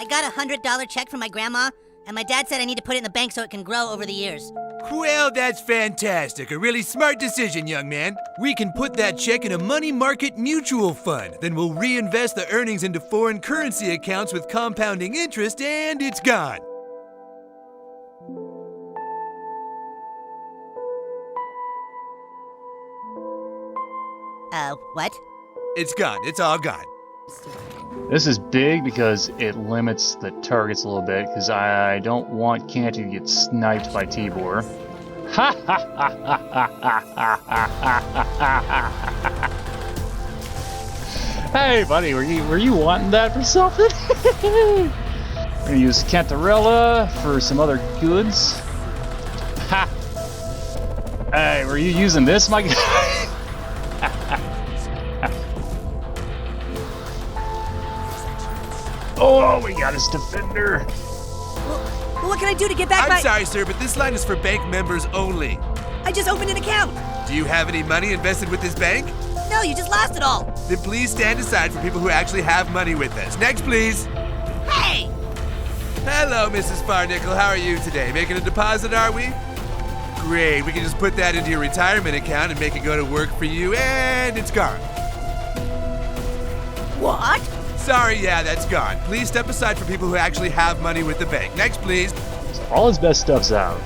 I got a $100 check from my grandma, and my dad said I need to put it in the bank so it can grow over the years. Well, that's fantastic. A really smart decision, young man. We can put that check in a money market mutual fund. Then we'll reinvest the earnings into foreign currency accounts with compounding interest, and it's gone. What? It's gone. It's all gone. This is big because it limits the targets a little bit, because I don't want Canty to get sniped by Tibor. Ha ha ha ha ha ha ha. Hey buddy, were you wanting that for something? We're gonna use Cantarella for some other goods. Ha! Hey, were you using this, my guy? Oh, we got his defender. Well, what can I do to get back I'm sorry, sir, but this line is for bank members only. I just opened an account. Do you have any money invested with this bank? No, you just lost it all. Then please stand aside for people who actually have money with us. Next, please. Hey! Hello, Mrs. Farnickel. How are you today? Making a deposit, are we? Great. We can just put that into your retirement account and make it go to work for you, and it's gone. What? Sorry, yeah, that's gone. Please step aside for people who actually have money with the bank. Next, please. So all his best stuff's out.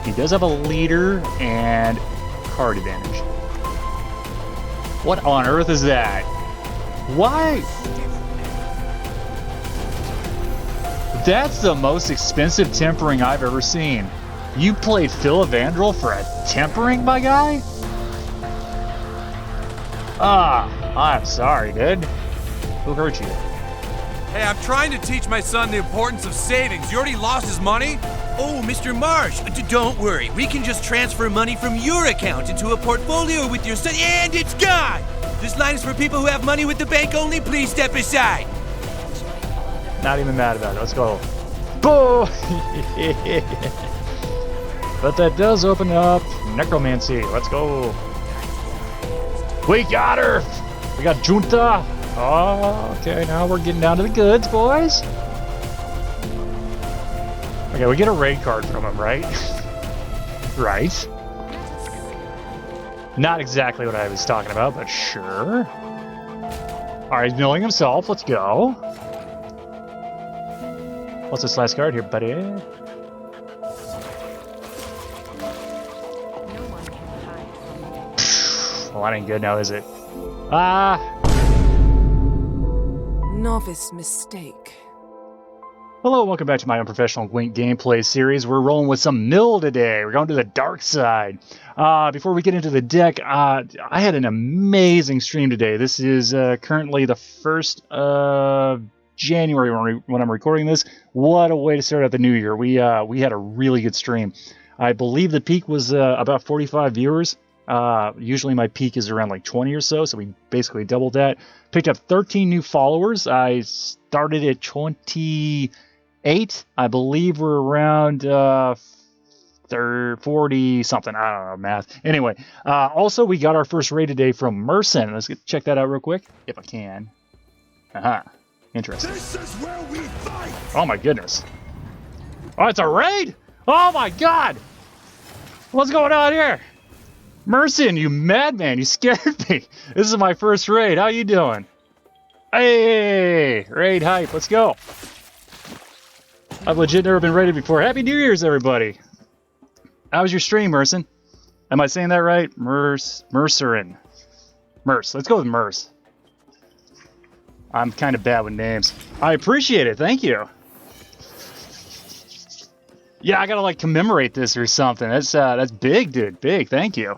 He does have a leader and card advantage. What on earth is that? Why? That's the most expensive tempering I've ever seen. You played Phil Evandrel for a tempering, my guy? I'm sorry, dude. Who hurt you? Hey, I'm trying to teach my son the importance of savings. You already lost his money? Oh, Mr. Marsh, don't worry. We can just transfer money from your account into a portfolio with your son, and it's gone! This line is for people who have money with the bank only. Please step aside. Not even mad about it. Let's go. Boo! But that does open up necromancy. Let's go. We got her! We got Junta! Oh, okay, now we're getting down to the goods, boys. Okay, we get a raid card from him, right? Right. Not exactly what I was talking about, but sure. Alright, he's milling himself. Let's go. What's this last card here, buddy? Well, that ain't good now, is it? Novice mistake. Hello, welcome back to my unprofessional Gwent gameplay series. We're rolling with some mill today. We're going to the dark side. Before we get into the deck, I had an amazing stream today. This is currently the 1st of January when I'm recording this. What a way to start out the new year. We had a really good stream. I believe the peak was about 45 viewers. Usually my peak is around like 20 or so we basically doubled that. Picked up 13 new followers. I started at 28. I believe we're around 40 something. I don't know, math. Anyway, also we got our first raid today from Merson. Let's check that out real quick, if I can. Interesting. This is where we fight. Oh my goodness. Oh, it's a raid? Oh my god! What's going on here? Merson, you madman, you scared me. This is my first raid. How you doing? Hey, raid hype, let's go. I've legit never been raided before. Happy New Year's, everybody. How was your stream, Merson? Am I saying that right? Mercerin. Merce, let's go with Merce. I'm kind of bad with names. I appreciate it, thank you. Yeah, I gotta like commemorate this or something. That's big, dude, big, thank you.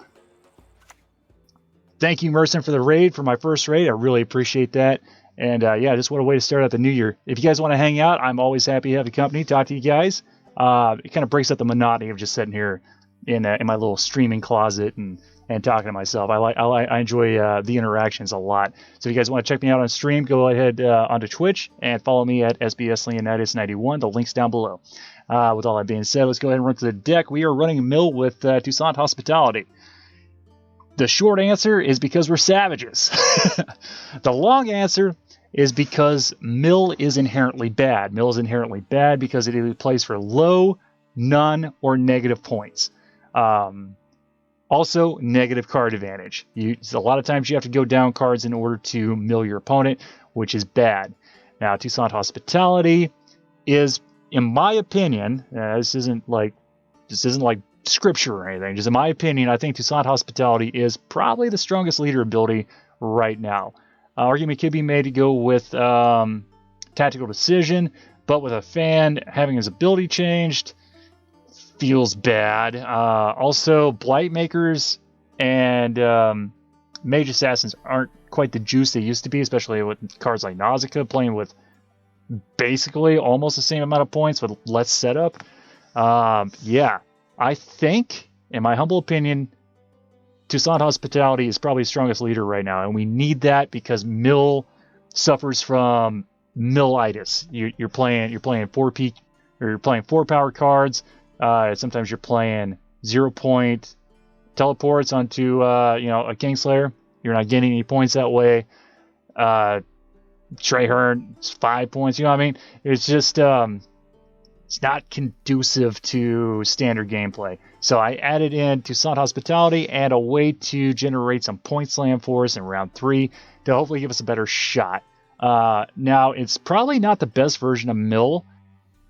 Thank you, Merson, for the raid, for my first raid. I really appreciate that. And yeah, just what a way to start out the new year. If you guys want to hang out, I'm always happy to have the company, talk to you guys. It kind of breaks up the monotony of just sitting here in my little streaming closet and talking to myself. I enjoy the interactions a lot. So if you guys want to check me out on stream, go ahead onto Twitch and follow me at SBSLeonidas91. The link's down below. With all that being said, let's go ahead and run to the deck. We are running a mill with Toussaint Hospitality. The short answer is because we're savages. The long answer is because mill is inherently bad. Mill is inherently bad because it either plays for low, none, or negative points. Also, negative card advantage. A lot of times you have to go down cards in order to mill your opponent, which is bad. Now, Toussaint Hospitality is, in my opinion, this isn't like scripture or anything. Just in my opinion, I think Toussaint Hospitality is probably the strongest leader ability right now. Argument could be made to go with Tactical Decision, but with a fan having his ability changed, feels bad. Also, Blightmakers and Mage Assassins aren't quite the juice they used to be, especially with cards like Nausicaa playing with basically almost the same amount of points with less setup. Yeah, I think, in my humble opinion, Toussaint Hospitality is probably the strongest leader right now, and we need that because Mill suffers from Millitis. You're playing 4P, or you're playing 4-power cards. Sometimes you're playing 0-point teleports onto a Kingslayer. You're not getting any points that way. Traherne, 5 points. You know what I mean? It's just it's not conducive to standard gameplay. So I added in Toussaint Hospitality and a way to generate some point slam for us in round 3 to hopefully give us a better shot. Now, it's probably not the best version of Mill.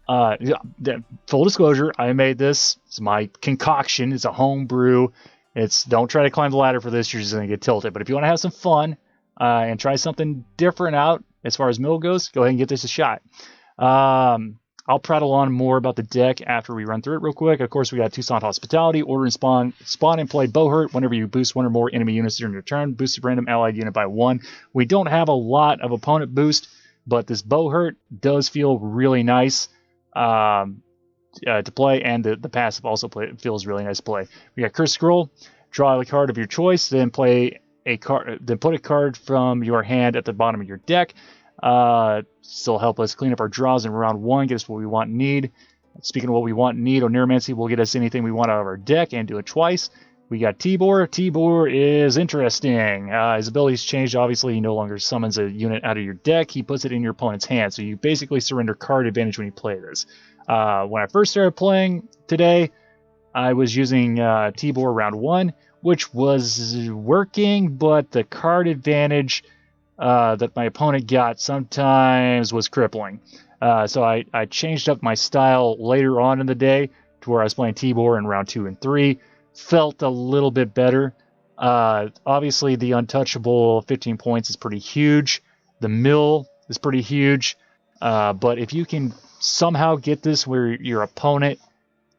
Full disclosure, I made this. It's my concoction. It's a home brew. Don't try to climb the ladder for this. You're just going to get tilted. But if you want to have some fun and try something different out as far as Mill goes, go ahead and give this a shot. I'll prattle on more about the deck after we run through it real quick. Of course, we got Toussaint Hospitality, order and spawn and play Bowhurt. Whenever you boost one or more enemy units during your turn, boost a random allied unit by 1. We don't have a lot of opponent boost, but this Bowhurt does feel really nice to play, and the passive also feels really nice to play. We got Curse Scroll, draw a card of your choice, then play a card, then put a card from your hand at the bottom of your deck. Still help us clean up our draws in round 1, get us what we want and need. Speaking of what we want and need, Oneiromancy will get us anything we want out of our deck and do it twice. We got Tibor. Tibor is interesting. His abilities changed. Obviously, he no longer summons a unit out of your deck. He puts it in your opponent's hand. So you basically surrender card advantage when you play this. When I first started playing today, I was using Tibor round 1, which was working, but the card advantage that my opponent got sometimes was crippling. So I changed up my style later on in the day to where I was playing Tibor in round 2 and 3. Felt a little bit better. Obviously, the untouchable 15 points is pretty huge. The mill is pretty huge. But if you can somehow get this where your opponent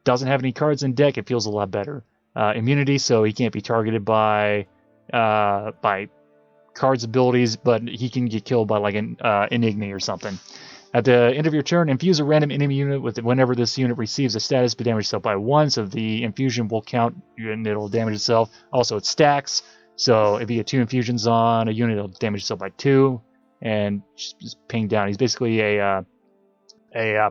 doesn't have any cards in deck, it feels a lot better. Immunity, so he can't be targeted by cards abilities, but he can get killed by like an Enigma or something. At the end of your turn, infuse a random enemy unit with it. Whenever this unit receives a status, but damage itself by 1, so the infusion will count and it'll damage itself. Also, it stacks, so if you get 2 infusions on a unit, it'll damage itself by 2 and just ping down. He's basically a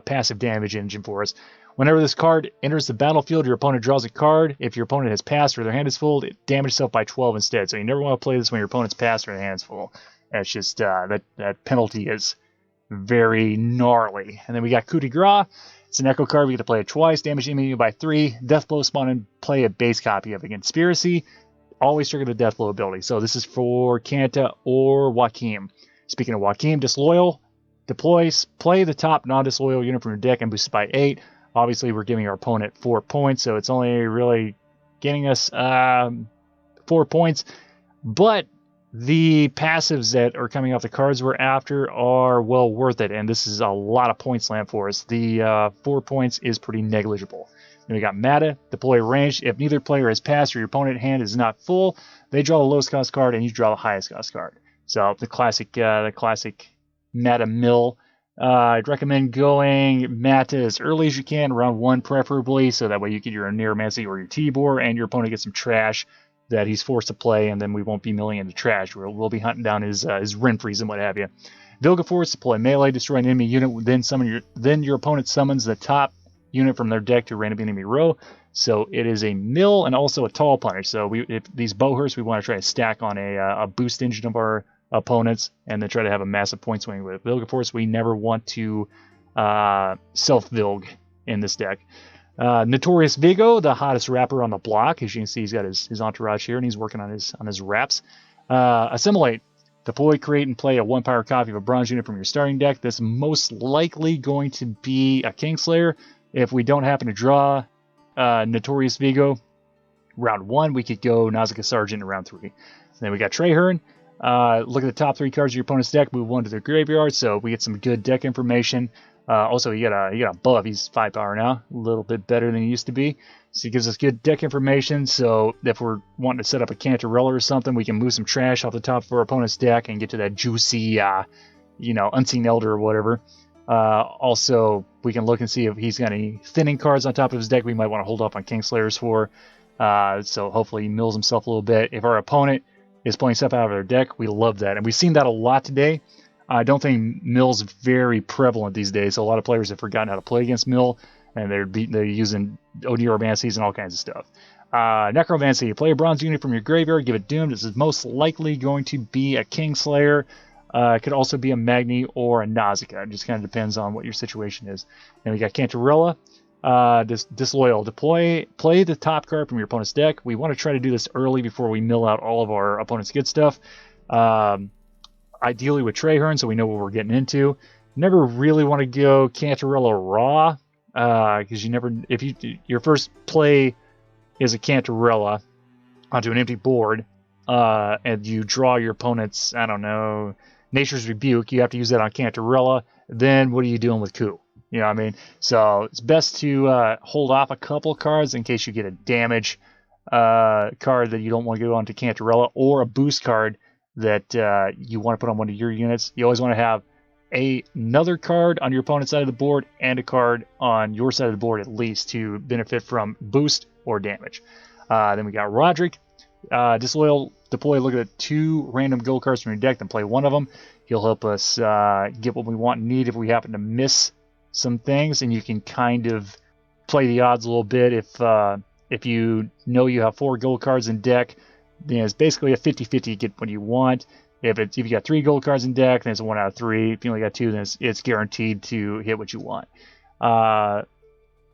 passive damage engine for us. Whenever this card enters the battlefield, your opponent draws a card. If your opponent has passed or their hand is full, it damages itself by 12 instead. So you never want to play this when your opponent's passed or their hand's full. That's just that penalty is very gnarly. And then we got Coup de Grace. It's an echo card. We get to play it twice. Damage enemy by 3. Deathblow, spawn and play a base copy of a Conspiracy. Always trigger the Deathblow ability. So this is for Kanta or Joachim. Speaking of Joachim, Disloyal. Deploys. Play the top non-disloyal unit from your deck and boost it by 8. Obviously, we're giving our opponent 4 points, so it's only really getting us 4 points. But the passives that are coming off the cards we're after are well worth it, and this is a lot of point slam for us. The 4 points is pretty negligible. Then we got Mata, deploy ranged. If neither player has passed or your opponent's hand is not full, they draw the lowest cost card and you draw the highest cost card. So the classic Mata mill. I'd recommend going Mata as early as you can, round 1 preferably, so that way you get your Oneiromancy or your Tibor, and your opponent gets some trash that he's forced to play, and then we won't be milling into trash. We'll be hunting down his Renfris and what have you. Vilgeforce, deploy melee, destroy an enemy unit, then your opponent summons the top unit from their deck to a random enemy row. So it is a mill and also a tall punish. So if these Bowhursts, we want to try to stack on a boost engine of our opponents and then try to have a massive point swing with it. Vilg, of course, we never want to self-Vilg in this deck. Notorious Vigo, the hottest rapper on the block. As you can see, he's got his entourage here, and he's working on his raps. Assimilate. Deploy, create, and play a 1-power copy of a bronze unit from your starting deck. That's most likely going to be a Kingslayer. If we don't happen to draw Notorious Vigo round 1, we could go Nausicaa Sergeant in round 3. Then we got Traherne. Look at the top 3 cards of your opponent's deck. Move 1 to their graveyard, so we get some good deck information. Also, he got a buff. He's 5 power now, a little bit better than he used to be. So he gives us good deck information. So if we're wanting to set up a Cantarella or something, we can move some trash off the top of our opponent's deck and get to that juicy, Unseen Elder or whatever. Also, we can look and see if he's got any thinning cards on top of his deck we might want to hold off on Kingslayers for. So hopefully he mills himself a little bit. If our opponent is playing stuff out of their deck, we love that. And we've seen that a lot today. I don't think Mill's very prevalent these days. So a lot of players have forgotten how to play against Mill, and they're using Oneiromancies and all kinds of stuff. Necromancy. Play a bronze unit from your graveyard, give it Doom. This is most likely going to be a Kingslayer. It could also be a Magni or a Nausicaa. It just kind of depends on what your situation is. Then we got Cantarella. Disloyal. Play the top card from your opponent's deck. We want to try to do this early before we mill out all of our opponent's good stuff. Ideally with Traherne, so we know what we're getting into. Never really want to go Cantarella raw, because your first play is a Cantarella onto an empty board, and you draw your opponent's, I don't know, Nature's Rebuke. You have to use that on Cantarella. Then what are you doing with Coup? You know what I mean? So it's best to hold off a couple cards in case you get a damage card that you don't want to go onto Cantarella, or a boost card that you want to put on one of your units. You always want to have another card on your opponent's side of the board and a card on your side of the board at least to benefit from boost or damage. Then we got Roderick. Disloyal. Deploy. Look at 2 random gold cards from your deck, then play one of them. He'll help us get what we want and need if we happen to miss some things, and you can kind of play the odds a little bit. If you know you have 4 gold cards in deck, then it's basically a 50-50 to get what you want. If you got 3 gold cards in deck, then it's a 1 out of 3. If you only got 2, then it's guaranteed to hit what you want.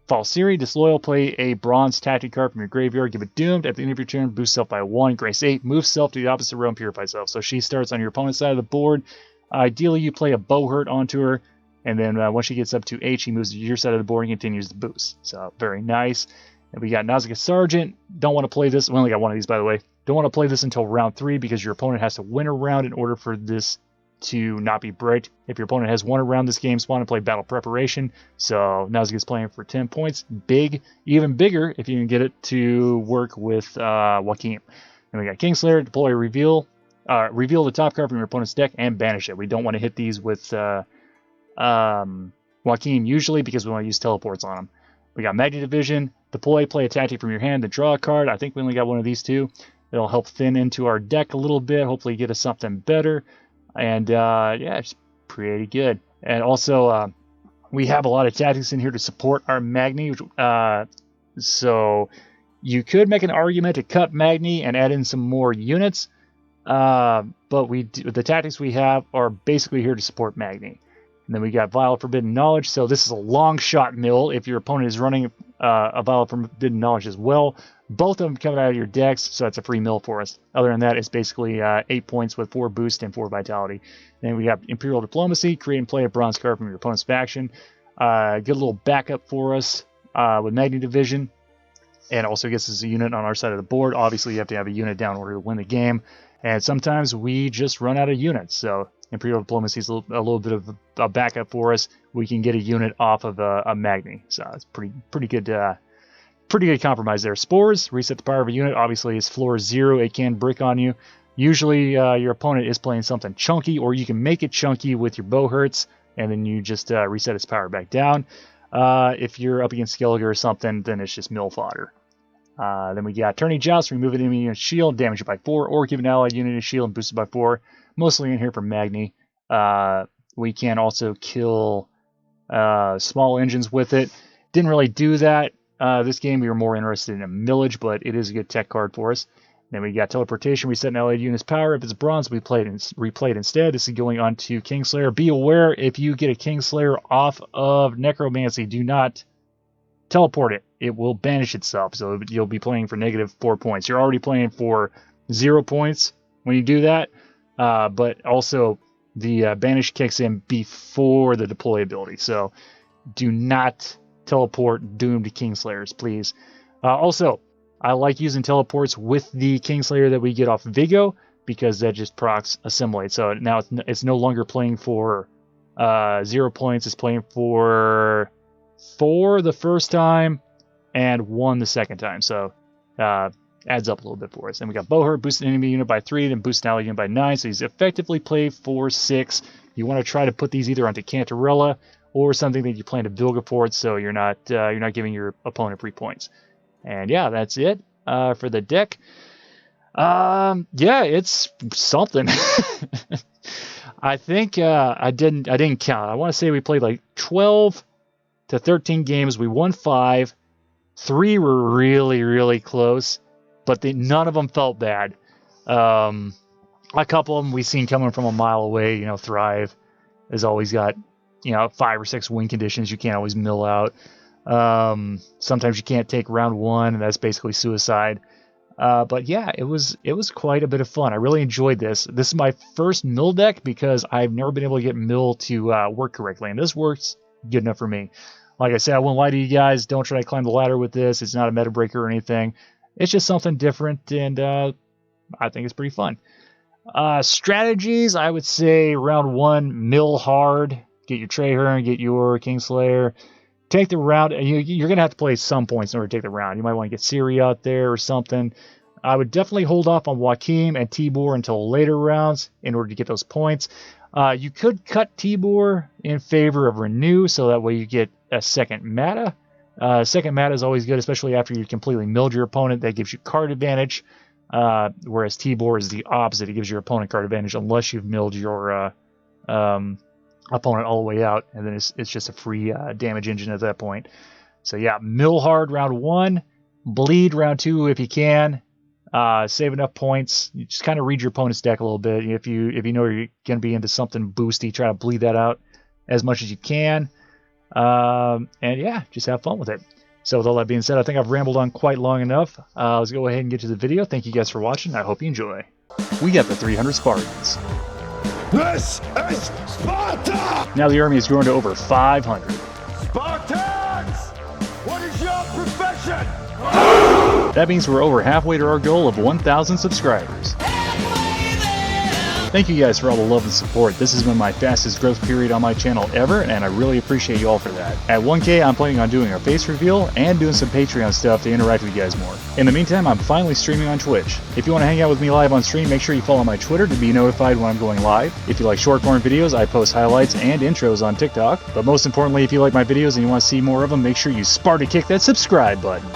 Falsiri. Disloyal. Play a bronze tactic card from your graveyard, give it Doomed. At the end of your turn, boost self by 1. Grace 8. Move self to the opposite row and purify self. So she starts on your opponent's side of the board. Ideally, you play a Bohurt onto her, and then once she gets up to 8, she moves to your side of the board and continues to boost. So very nice. And we got Nausicaa Sergeant. Don't want to play this. We only got one of these, by the way. Don't want to play this until round 3 because your opponent has to win a round in order for this to not be bricked. If your opponent has won a round this game, spawn and play Battle Preparation. So Nausicaa's playing for 10 points. Big, even bigger if you can get it to work with Joachim. And we got Kingslayer. Deploy Reveal. Reveal the top card from your opponent's deck and banish it. We don't want to hit these with Joachim usually because we want to use teleports on them. We got Magni Division. Deploy, play a tactic from your hand, then draw a card. I think we only got one of these 2. It'll help thin into our deck a little bit, hopefully get us something better. And yeah, it's pretty good. And also, we have a lot of tactics in here to support our Magni. So you could make an argument to cut Magni and add in some more units. But the tactics we have are basically here to support Magni. And then we got Vial of Forbidden Knowledge. So this is a long shot mill if your opponent is running a Vial of Forbidden Knowledge as well. Both of them coming out of your decks, so that's a free mill for us. Other than that, it's basically 8 points with 4 boost and 4 vitality. Then we got Imperial Diplomacy. Create and play a bronze card from your opponent's faction. Good little backup for us with Magni Division. And also gets us a unit on our side of the board. Obviously, you have to have a unit down in order to win the game. And sometimes we just run out of units. So Imperial Diplomacy is a little bit of a backup for us. We can get a unit off of a Magni. So it's pretty good compromise there. Spores, reset the power of a unit. Obviously, it's floor 0. It can brick on you. Usually, your opponent is playing something chunky, or you can make it chunky with your Bohurts, and then you just reset its power back down. If you're up against Skellige or something, then it's just mill fodder. Then we got Tourney Joust. Remove an enemy unit shield, damage it by 4, or give an allied unit a shield and boost it by 4. Mostly in here for Magni. We can also kill small engines with it. Didn't really do that. This game we were more interested in a millage, but it is a good tech card for us. Then we got teleportation, reset an allied unit's power. If it's bronze, we replayed instead. This is going on to Kingslayer. Be aware, if you get a Kingslayer off of Necromancy, do not teleport it. It will banish itself, so you'll be playing for -4 points. You're already playing for 0 points when you do that, but also the banish kicks in before the deploy ability, so do not teleport doomed Kingslayers, please. Also, I like using teleports with the Kingslayer that we get off Vigo, because that just procs Assimilate. So now it's no longer playing for 0 points. It's playing for 4 the first time and 1 the second time. So adds up a little bit for us. And we got Boher, boosted enemy unit by 3, then boosted ally unit by 9. So he's effectively played for 6. You want to try to put these either onto Cantarella or something that you plan to Vilgaport, so you're not giving your opponent free points. And yeah, that's it for the deck. Yeah, it's something. I think I didn't count. I want to say we played like 12 to 13 games. We won 5. 3 were really, really close, but none of them felt bad. A couple of them we seen coming from a mile away. You know, Thrive has always got 5 or 6 win conditions you can't always mill out. Sometimes you can't take round 1, and that's basically suicide. But yeah, it was quite a bit of fun. I really enjoyed this. This is my first mill deck because I've never been able to get mill to work correctly, and this works good enough for me. Like I said, I won't lie to you guys. Don't try to climb the ladder with this. It's not a meta breaker or anything. It's just something different, and I think it's pretty fun. Strategies, I would say round 1, mill hard. Get your Traherne, get your Kingslayer. Take the round. You're going to have to play some points in order to take the round. You might want to get Ciri out there or something. I would definitely hold off on Joachim and Tibor until later rounds in order to get those points. You could cut Tibor in favor of Renew, so that way you get a second Mata. Second Mata is always good, especially after you completely milled your opponent. That gives you card advantage, whereas Tibor is the opposite. It gives your opponent card advantage unless you've milled your opponent all the way out, and then it's just a free damage engine at that point. So yeah, mill hard round 1, bleed round 2 if you can. Save enough points. You just kind of read your opponent's deck a little bit. If you know you're going to be into something boosty, try to bleed that out as much as you can. And yeah, just have fun with it. So with all that being said, I think I've rambled on quite long enough. Let's go ahead and get to the video. Thank you guys for watching. I hope you enjoy. We got the 300 Spartans. This is Sparta! Now the army has grown to over 500. Spartans! What is your profession? That means we're over halfway to our goal of 1,000 subscribers. Thank you guys for all the love and support. This has been my fastest growth period on my channel ever, and I really appreciate you all for that. At 1K, I'm planning on doing our face reveal and doing some Patreon stuff to interact with you guys more. In the meantime, I'm finally streaming on Twitch. If you want to hang out with me live on stream, make sure you follow my Twitter to be notified when I'm going live. If you like short form videos, I post highlights and intros on TikTok. But most importantly, if you like my videos and you want to see more of them, make sure you Sparta kick that subscribe button.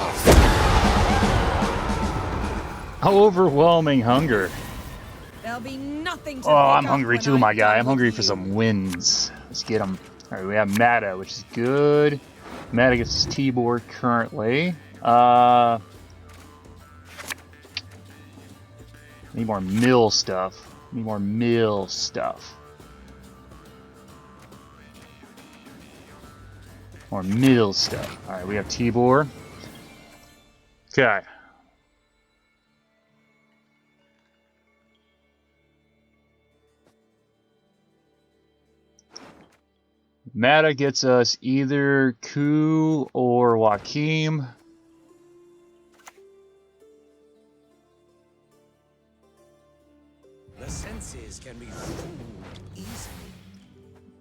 Overwhelming hunger. There'll be nothing to Oh, pick I'm up hungry when too, I'm my guy. done I'm hungry with for you. some wins. Let's get them. All right, we have Mata, which is good. Mata gets his Tibor currently. Need more mill stuff. Need more mill stuff. More mill stuff. All right, we have Tibor. Okay. Mata gets us either Ku or Joachim. The senses can be fooled easily.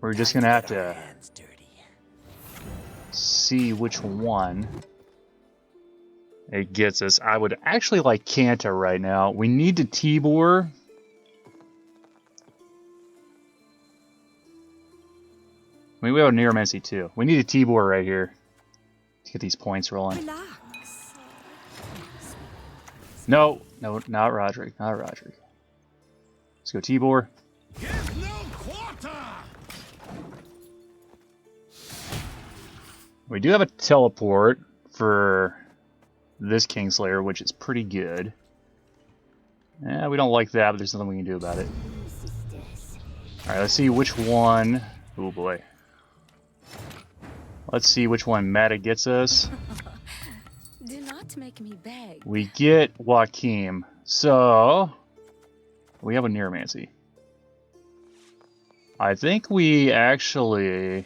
We're just gonna have to Hands dirty. see which one it gets us. I would actually like Kanta right now. We need to Tibor. I mean, we have a Neuromancy too. We need a Tibor right here to get these points rolling. Relax. No, not Roderick. Not Roderick. Let's go Tibor. Give no quarter! We do have a teleport for this Kingslayer, which is pretty good. Yeah, we don't like that, but there's nothing we can do about it. Alright, let's see which one... Oh boy. Let's see which one Mata gets us. Do not make me beg. We get Joachim. So... we have a Neuromancy. I think we actually...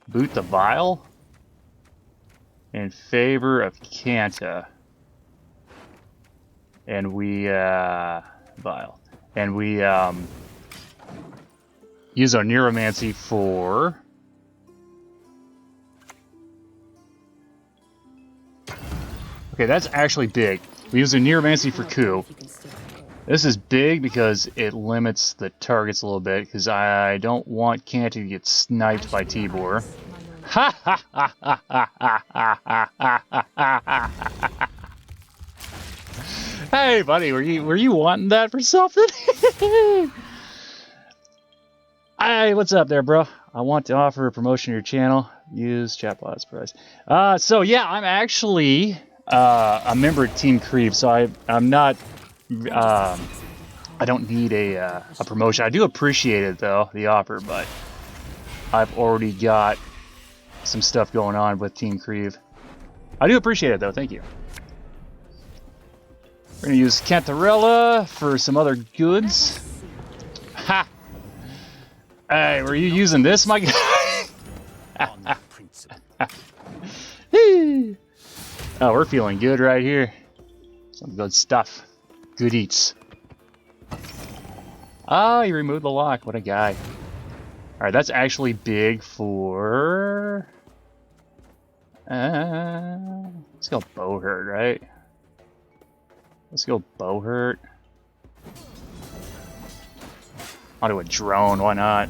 boot the Vial in favor of Kanta. And we, Vial. And we, use our Neuromancy for... okay, that's actually big. We use a Neuromancy for Coup. This is big because it limits the targets a little bit, because I don't want Kanta to get sniped by Tibor. Ha ha ha ha ha ha ha ha ha. Hey, buddy, were you wanting that for something? Hey, what's up there, bro? I want to offer a promotion to your channel. Use chatbot's price. So yeah, I'm actually a member of Team KREVE, so I'm not. I don't need a promotion. I do appreciate it though, the offer, but I've already got some stuff going on with Team KREVE. I do appreciate it though. Thank you. We're gonna use Cantarella for some other goods. Ha! Hey, were you using this, my guy? Oh, we're feeling good right here. Some good stuff. Good eats. Ah, he removed the lock. What a guy. Alright, that's actually big for... let's go Bowhurt, right? Let's go Bowhurt. Onto a drone, why not?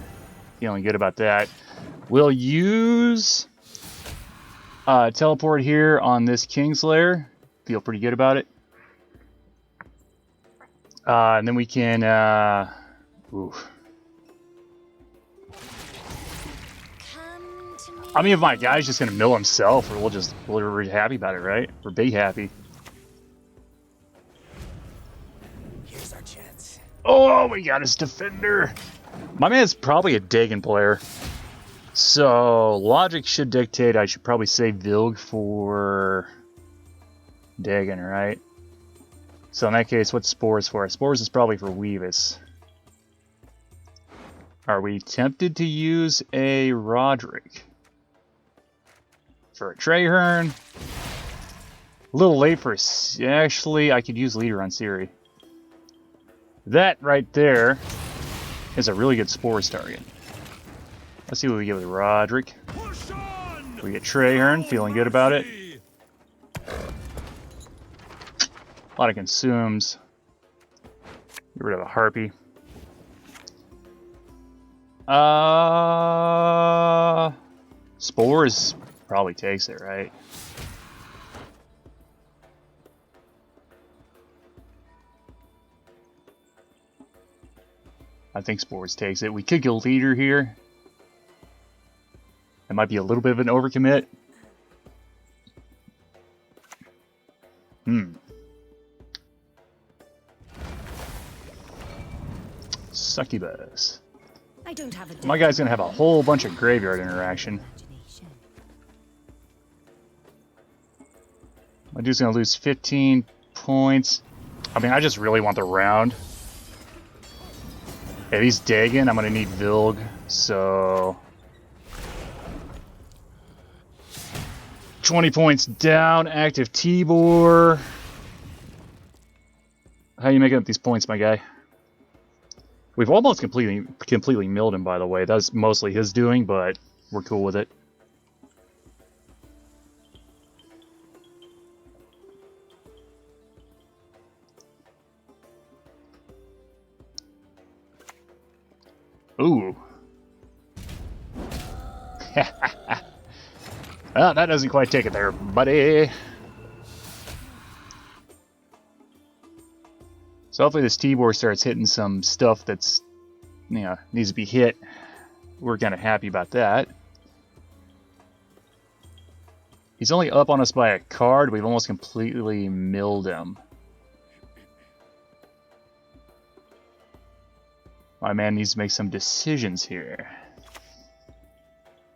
Feeling good about that. We'll use teleport here on this Kingslayer. Feel pretty good about it. And then we can ooh. I mean, if my guy's just gonna mill himself, or we're happy about it, right? We're big happy. Here's our chance. Oh, we got his defender. My man's probably a Dagon player. So, logic should dictate I should probably save Vilg for Dagon, right? So in that case, what's Spores for? Spores is probably for Weavis. Are we tempted to use a Roderick? For a Traherne? A little late for... actually, I could use Leader on Ciri. That right there is a really good Spores target. Let's see what we get with Roderick. We get Traherne, feeling good about it. A lot of consumes. Get rid of a Harpy. Spores probably takes it, right? I think Spores takes it. We could go Leader here. That might be a little bit of an overcommit. Succubus. I don't have a My guy's gonna have a whole bunch of graveyard interaction. My dude's gonna lose 15 points. I mean, I just really want the round. If he's Dagon, I'm gonna need Vilg, so... 20 points down, active Tibor. How are you making up these points, my guy? We've almost completely milled him, by the way. That's mostly his doing, but we're cool with it. Ooh. Well, that doesn't quite take it there, buddy. So hopefully this Tibor starts hitting some stuff that's, you know, needs to be hit. We're kind of happy about that. He's only up on us by a card. We've almost completely milled him. My man needs to make some decisions here.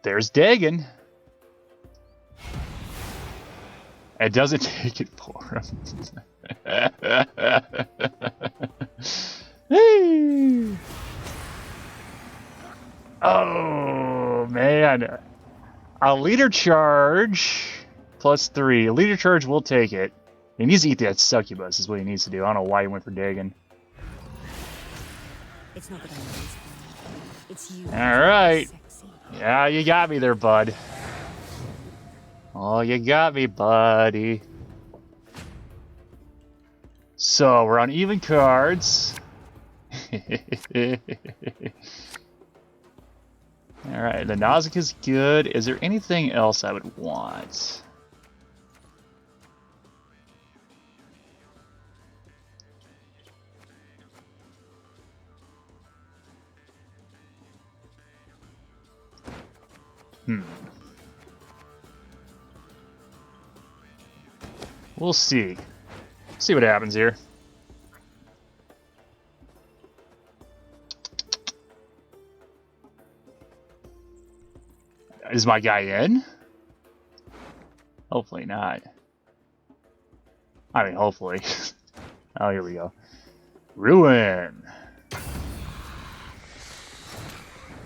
There's Dagon. It doesn't take it for him. Hey. Oh, man. A leader charge +3. A leader charge will take it. He needs to eat that succubus is what he needs to do. I don't know why he went for Dagon. It's not that I'm always fine. It's you. Alright. Sexy. Yeah, you got me there, bud. Oh, you got me, buddy. So, we're on even cards. Alright, the Nausicaa's good. Is there anything else I would want? We'll see. See what happens here. Is my guy in? Hopefully not. I mean, hopefully. Oh, here we go. Ruin.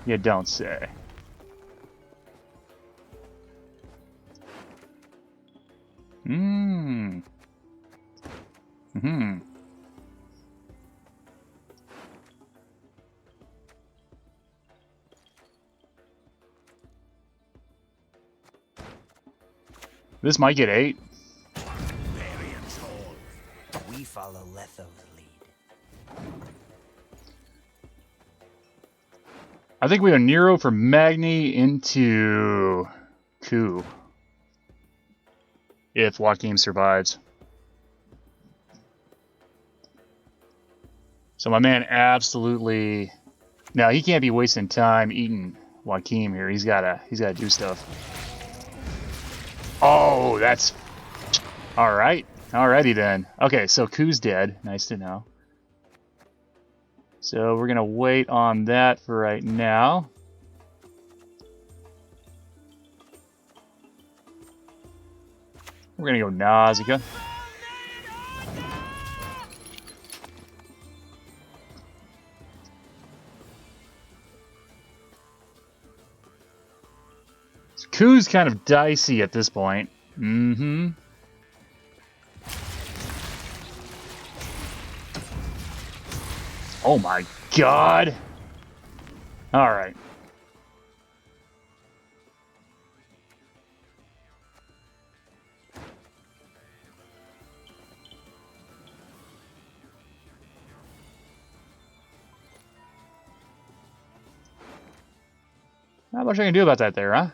You don't say. This might get 8. We follow Letho's lead. I think we have Nero for Magni into Coup. If Joachim survives. So my man absolutely... No, he can't be wasting time eating Joachim here. He's gotta do stuff. Oh, that's... Alright. Alrighty then. Okay, so Coup's dead. Nice to know. So we're gonna wait on that for right now. We're gonna go Nausicaa. So Coup's kind of dicey at this point. Oh my god! Alright. Not much I can do about that there, huh?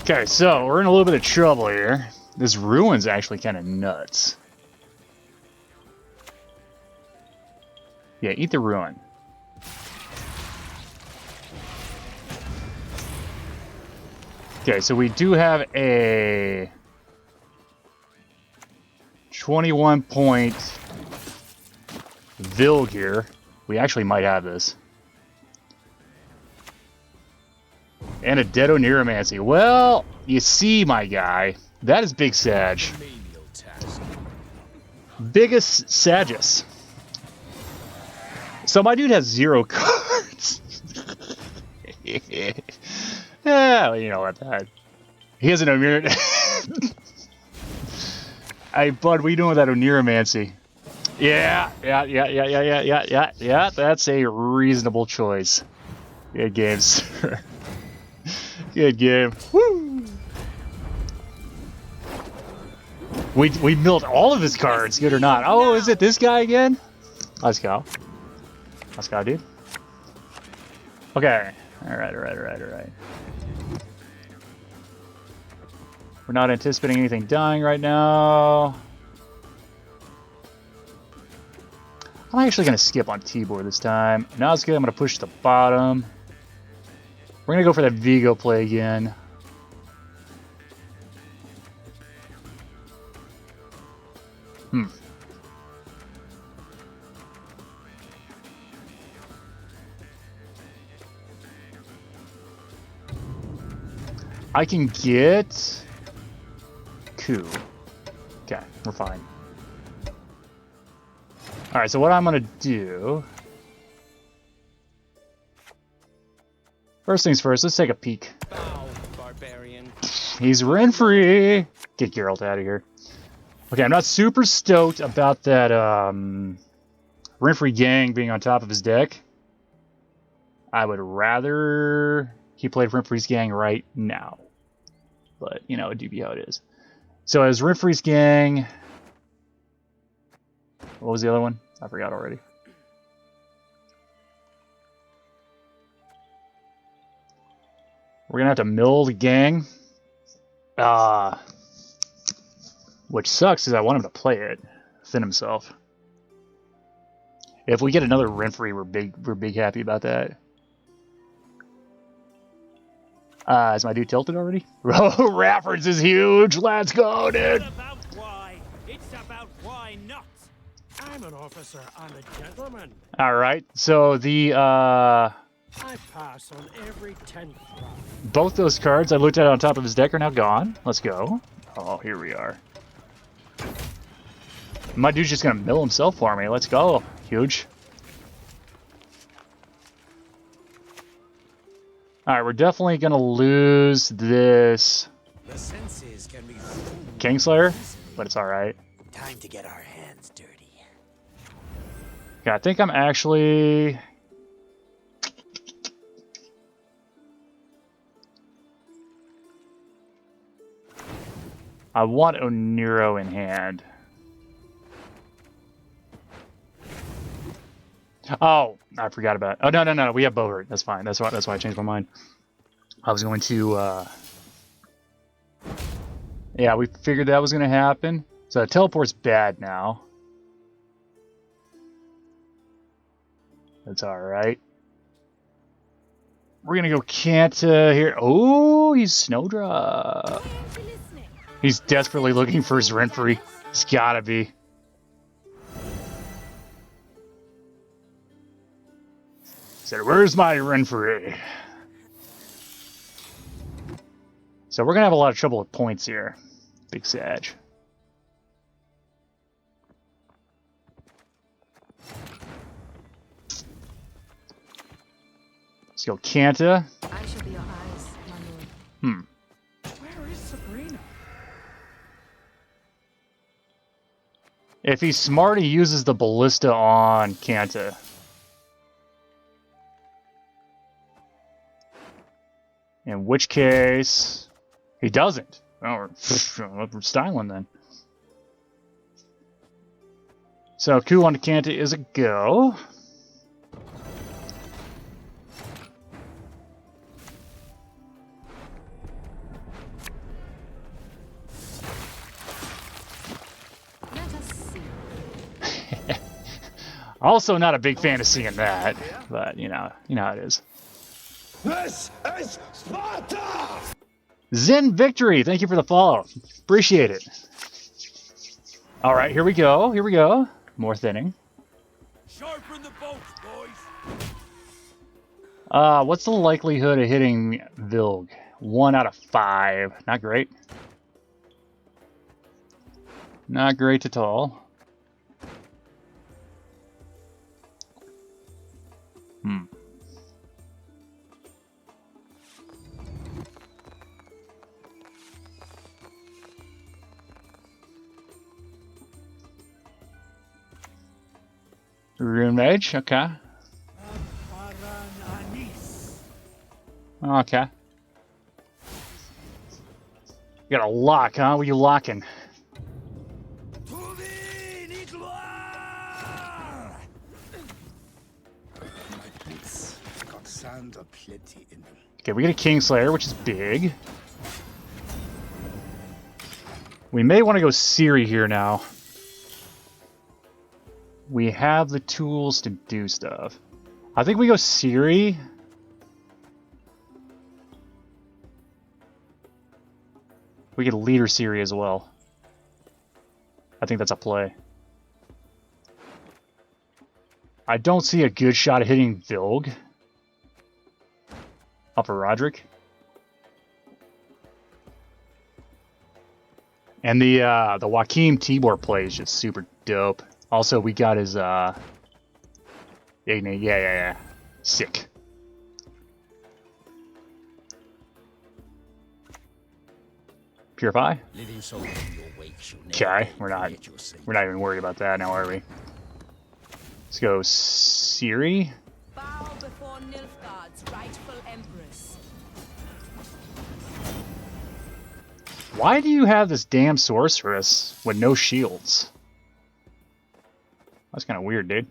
Okay, so we're in a little bit of trouble here. This ruin's actually kind of nuts. Yeah, eat the ruin. Okay, so we do have a 21-point Vilg here. We actually might have this. And a Dead Oneiromancy. Well, you see, my guy, that is Big Sag. Biggest Sagus. So my dude has 0 cards. Yeah, you know what? He has an Oneiromancy. Hey, bud, what are you doing with that Oneiromancy? Yeah. That's a reasonable choice. Good game, sir. Good game. Woo! We milled all of his cards, good or not. Oh, is it this guy again? Let's go. Let's go, dude. Okay. Alright. We're not anticipating anything dying right now. I'm actually going to skip on T-board this time. Now it's good. I'm going to push the bottom. We're going to go for that Vigo play again. I can get coup. Okay, we're fine. Alright, so what I'm gonna do... First things first, let's take a peek. Bow, barbarian. He's Renfri! Get Geralt out of here. Okay, I'm not super stoked about that Renfri gang being on top of his deck. I would rather he played Renfri's gang right now. But, you know, it do be how it is. So as Renfri's gang... What was the other one? I forgot already. We're gonna have to mill the gang. Which sucks, is I want him to play it. Thin himself. If we get another Renfri, we're big happy about that. Is my dude tilted already? Oh, Raffords is huge! Let's go, dude! It's about why. It's about why not. I'm an officer and a gentleman. Alright, so the, I pass on every 10th round. both those cards I looked at on top of his deck are now gone. Let's go. Oh, here we are. My dude's just gonna mill himself for me. Let's go. Huge. Alright, we're definitely gonna lose this The senses can be Kingslayer, but it's alright. time to get our hands dirty. Okay, I think I'm actually... I want Oniro in hand. Oh, I forgot about it. Oh, no, we have Bovert. That's fine. That's why I changed my mind. I was going to, Yeah, we figured that was going to happen. So teleport's bad now. That's alright. We're going to go Kanta here. Oh, he's Snowdrop. He's desperately looking for his Renfri. He's gotta be. Said, where's my Renfri? So we're gonna have a lot of trouble with points here. Big Sag. Let's go Kanta. I shall be your eyes, my lord. Where is Sabrina? If he's smart, he uses the Ballista on Kanta. In which case, he doesn't. Oh, we're styling then. So, coup on Kanta is a go. Let us see. Also, not a big fan of seeing that, but you know how it is. This is Sparta! Zen Victory, thank you for the follow. Appreciate it. All right, here we go. Here we go. More thinning. Sharpen the bolts, boys. What's the likelihood of hitting Vilg? 1 out of 5. Not great. Not great at all. Rune Mage, okay. Okay. You got a lock, huh? What are you locking? sand are plenty in them. Okay, we get a Kingslayer, which is big. We may want to go Ciri here now. We have the tools to do stuff. I think we go Ciri. We get Leader Ciri as well. I think that's a play. I don't see a good shot at hitting Vilg. Off of Roderick. And the Joachim Tibor play is just super dope. Also, we got his Ignite. Yeah. Sick. Purify. Okay, we're not even worried about that now, are we? Let's go Ciri. Bow before Nilfgaard's rightful empress. Why do you have this damn sorceress with no shields? That's kind of weird, dude.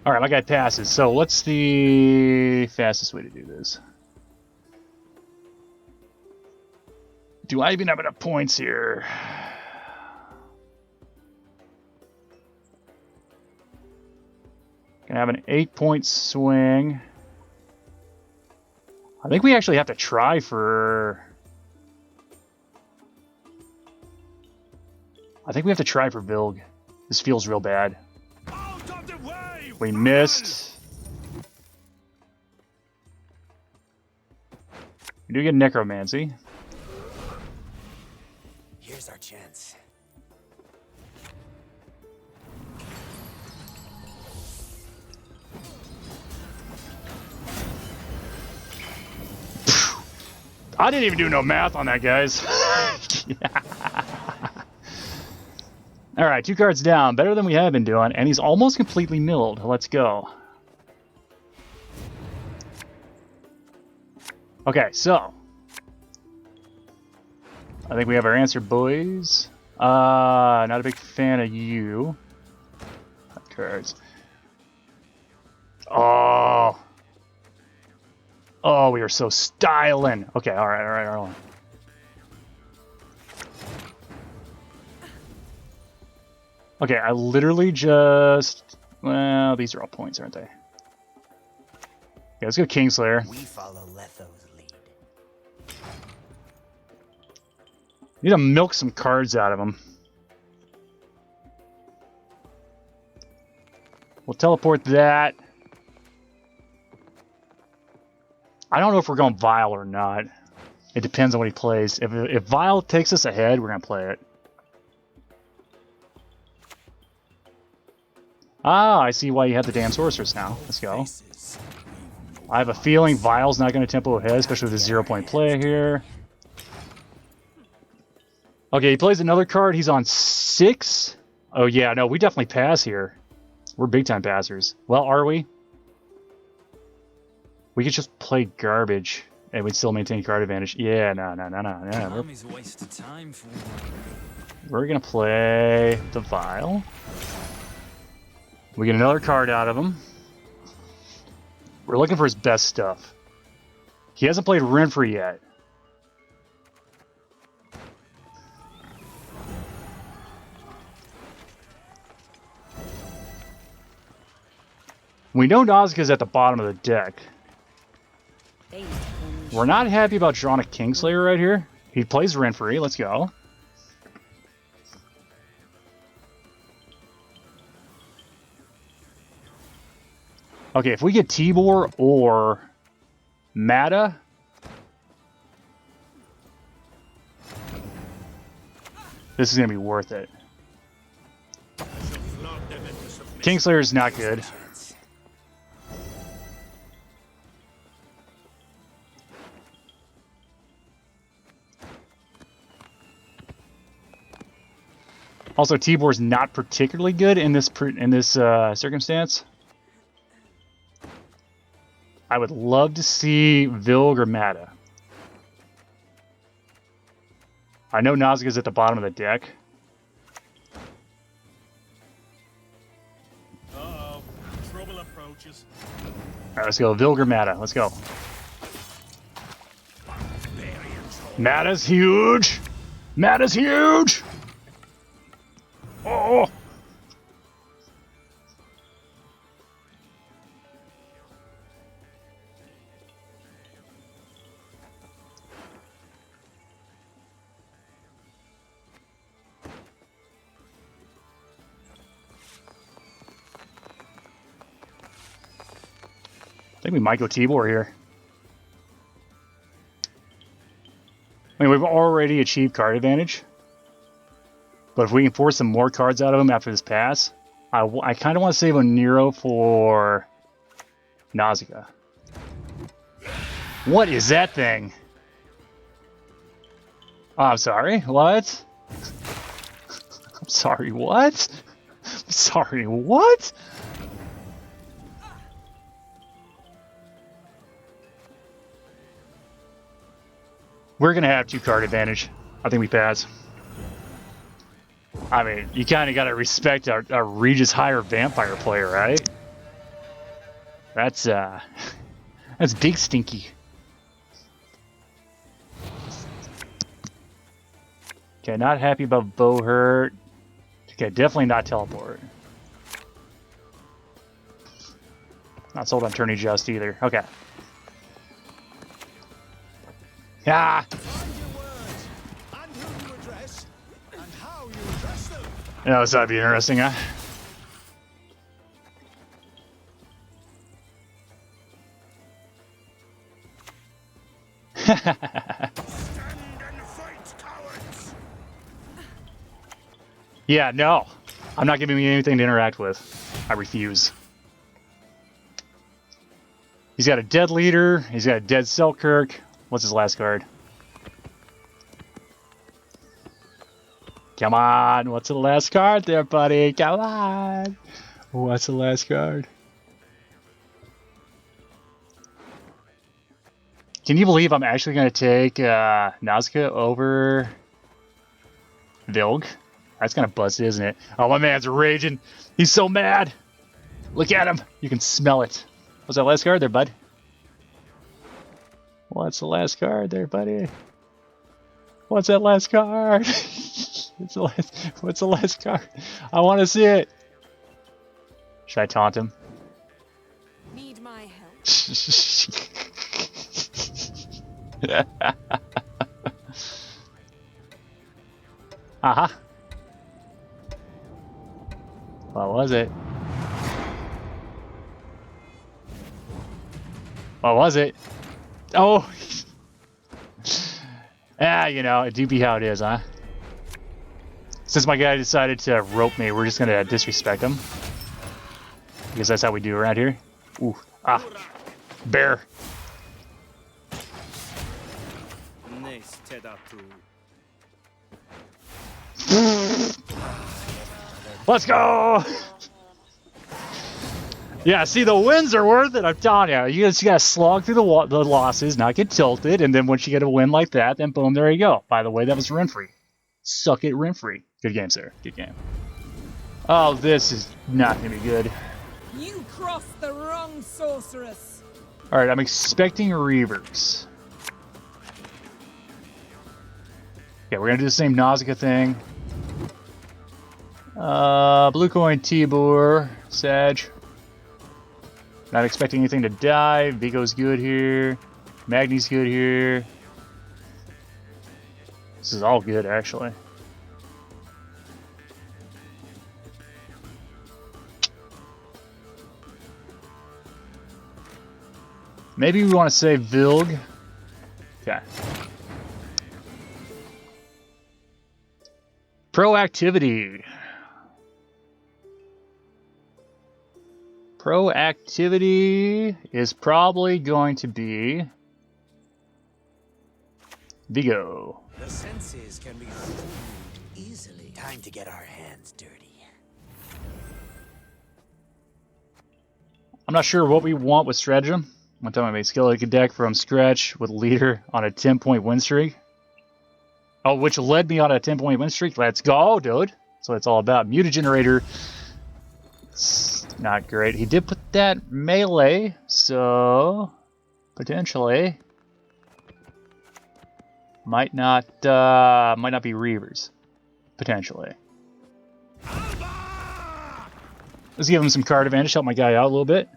Alright, my guy passes. So what's the fastest way to do this? Do I even have enough points here? Gonna have an 8-point swing. I think we actually have to try for... I think we have to try for Vilg. This feels real bad. Out of the way! We missed. We do get Necromancy. Here's our chance. I didn't even do no math on that, guys. Alright, 2 cards down. Better than we have been doing. And he's almost completely milled. Let's go. Okay, so. I think we have our answer, boys. Not a big fan of you. Cards. Oh. Oh, we are so styling. Okay, alright. Okay, I literally just... Well, these are all points, aren't they? Okay, let's go Kingslayer. We follow Letho's lead. Need to milk some cards out of him. We'll teleport that. I don't know if we're going Vile or not. It depends on what he plays. If Vile takes us ahead, we're going to play it. Ah, I see why you have the damn Sorceress now. Let's go. I have a feeling Vile's not going to tempo ahead, especially with the 0-point play here. Okay, he plays another card. He's on 6. Oh, yeah, no, we definitely pass here. We're big-time passers. Well, are we? We could just play garbage and we'd still maintain card advantage. Yeah, no. We're going to play the Vile. We get another card out of him. We're looking for his best stuff. He hasn't played Renfri yet. We know Nazca's at the bottom of the deck. We're not happy about drawing a Kingslayer right here. He plays Renfri. Let's go. Okay, if we get Tibor or Mata, this is going to be worth it. Kingslayer is not good. Also, Tibor's not particularly good in this circumstance. I would love to see Vilg or Mata. I know Nazca's at the bottom of the deck. roaches. Alright, let's go. Vilger Mata. Let's go. Mata's huge! Mata's huge! Oh! I think we might go Tibor here. I mean, we've already achieved card advantage. But if we can force some more cards out of him after this pass, I kind of want to save on Nero for Nausicaa. What is that thing? Oh, I'm sorry, what? I'm sorry, what? I'm sorry, what? We're going to have 2 card advantage. I think we pass. I mean, you kind of got to respect our Regis Higher Vampire player, right? That's big stinky. Okay, not happy about Bohurt. Okay, definitely not teleport. Not sold on Tourney Just either. Okay. Ah! Yeah, this ought to be interesting, huh? Yeah, no. I'm not giving me anything to interact with. I refuse. He's got a dead leader. He's got a dead Selkirk. What's his last card? Come on. What's the last card there, buddy? Come on. What's the last card? Can you believe I'm actually going to take Nausicaa over Vilg? That's kind of busted, isn't it? Oh, my man's raging. He's so mad. Look at him. You can smell it. What's that last card there, bud? What's the last card there, buddy? What's that last card? What's the last card? I want to see it. Should I taunt him? Need my help. Uh-huh. What was it? What was it? Oh! Ah, you know, it do be how it is, huh? Since my guy decided to rope me, we're just gonna disrespect him. Because that's how we do around here. Ooh. Ah. Bear. Let's go! Yeah, see, the wins are worth it, I'm telling you. You just gotta slog through the losses, not get tilted, and then once you get a win like that, then boom, there you go. By the way, that was Renfri. Suck it, Renfri. Good game, sir. Good game. Oh, this is not gonna be good. You crossed the wrong sorceress. Alright, I'm expecting Reavers. Okay, we're gonna do the same Nausicaa thing. Blue coin, Tibor, Sag. Not expecting anything to die. Vigo's good here. Magni's good here. This is all good, actually. Maybe we want to save Vilg. Okay. Proactivity. Proactivity is probably going to be Vigo. The senses can be fooled easily. Time to get our hands dirty. I'm not sure what we want with stratagem. One time I made Skellige deck from scratch with leader on a 10-point win streak. Oh, which led me on a 10-point win streak. Let's go, dude. That's what it's all about. Mutagenerator. Not great. He did put that melee, so potentially might not be Reavers. Potentially. Let's give him some card advantage, help my guy out a little bit.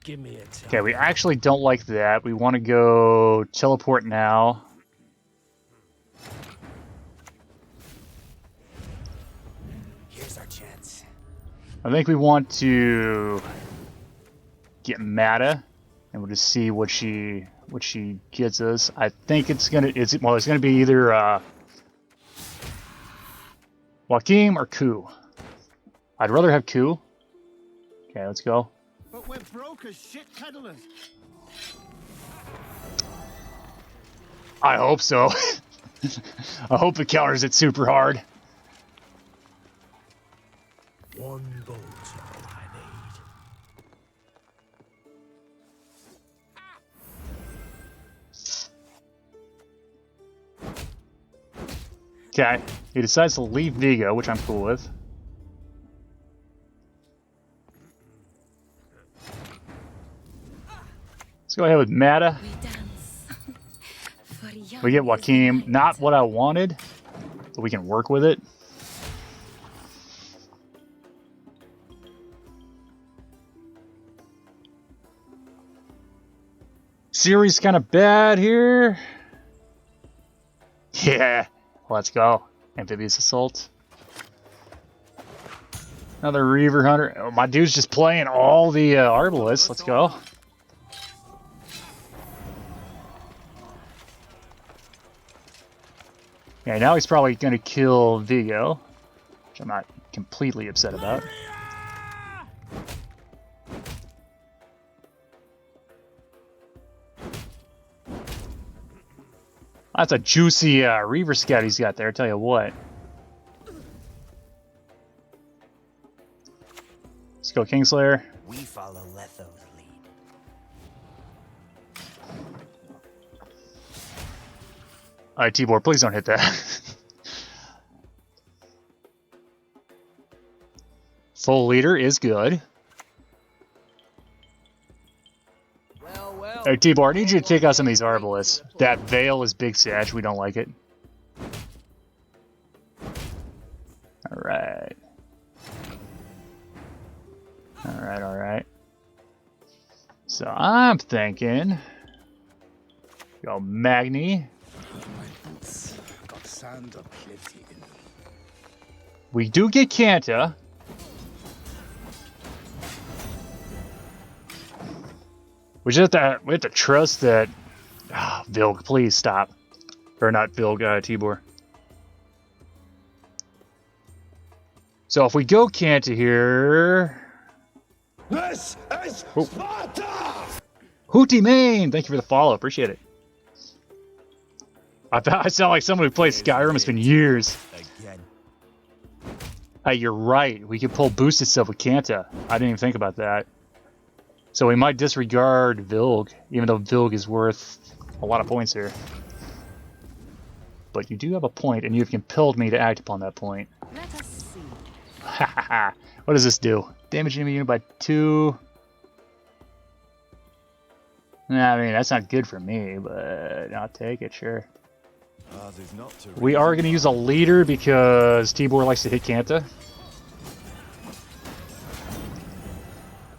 Give me a time. Okay, we actually don't like that. We want to go teleport now. Here's our chance. I think we want to get Mata, and we'll just see what she gets us. I think it's gonna be either Joachim or Ku. I'd rather have Ku. Okay, let's go. But we're broke as shit peddlers. I hope so. I hope it counters it super hard. One bolt's all I need. Okay, he decides to leave Vigo, which I'm cool with. Let's go ahead with Mata. We get Joachim. Not what I wanted, but we can work with it. Series kind of bad here. Yeah, let's go. Amphibious Assault. Another Reaver Hunter. Oh, my dude's just playing all the Arbalists. Let's go. Yeah, now he's probably going to kill Vigo, which I'm not completely upset about. That's a juicy Reaver Scout he's got there, I tell you what. Let's go Kingslayer. We follow Letho's lead. Alright, Tibor, please don't hit that. Full leader is good. Alright, Tibor, I need you to take out some of these Arbalists. That Veil is big Sag, we don't like it. Alright. Alright. So I'm thinking... Go Magni. Got sand aplenty in them. We do get Kanta. We have to trust that. Oh, Vilg, please stop. Or not Vilg, Tibor. So if we go Kanta here. This is Sparta! Hootie Main! Thank you for the follow, appreciate it. I sound like someone who plays Skyrim. It's been years. Again. Hey, you're right. We could pull boosted stuff with Kanta. I didn't even think about that. So we might disregard Vilg, even though Vilg is worth a lot of points here. But you do have a point, and you've compelled me to act upon that point. Let us see. Hahaha. What does this do? Damage enemy unit by 2. Nah, I mean, that's not good for me, but I'll take it, sure. We are going to use a leader because Tibor likes to hit Kanta.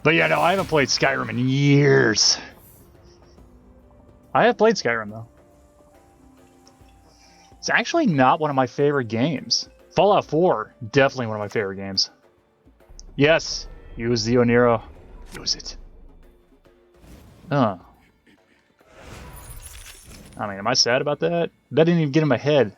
But yeah, no, I haven't played Skyrim in years. I have played Skyrim, though. It's actually not one of my favorite games. Fallout 4, definitely one of my favorite games. Yes, use the Oniro. Use it. I mean, am I sad about that? That didn't even get in my head.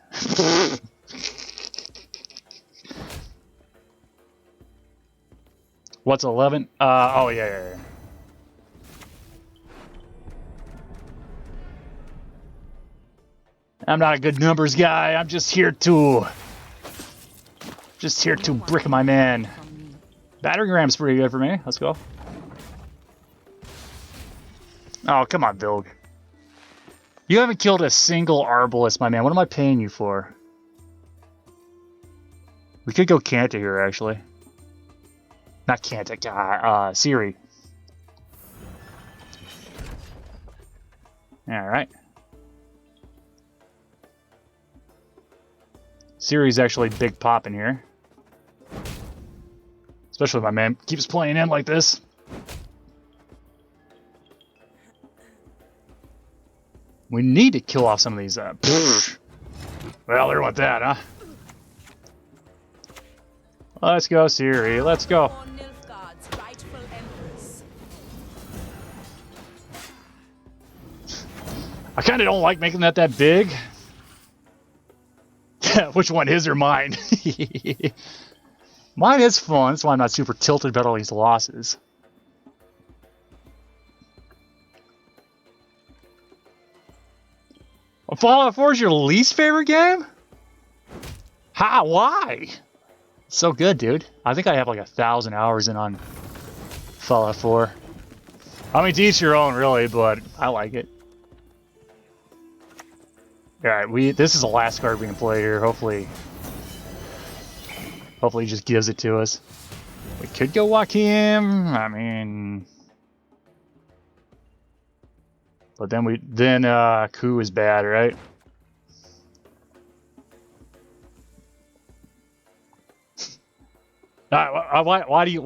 What's 11? Oh, yeah. I'm not a good numbers guy. I'm just here to brick my man. Battering ram's pretty good for me. Let's go. Oh, come on, Vilg. You haven't killed a single Arbalest, my man. What am I paying you for? We could go Kanta here, actually. Not Kanta, Siri. Alright. Siri's actually big popping here. Especially if my man keeps playing in like this. We need to kill off some of these, well, there went that, huh? Let's go, Siri. Let's go. For Nilfgaard's rightful empress. I kind of don't like making that big. Which one, his or mine? Mine is fun. That's why I'm not super tilted about all these losses. Fallout 4 is your least favorite game? How? Why? It's so good, dude. I think I have like 1,000 hours in on Fallout 4. I mean, to each your own, really, but I like it. Alright, this is the last card we can play here. Hopefully he just gives it to us. We could go Joachim. I mean... But then Coup is bad, right? Why do you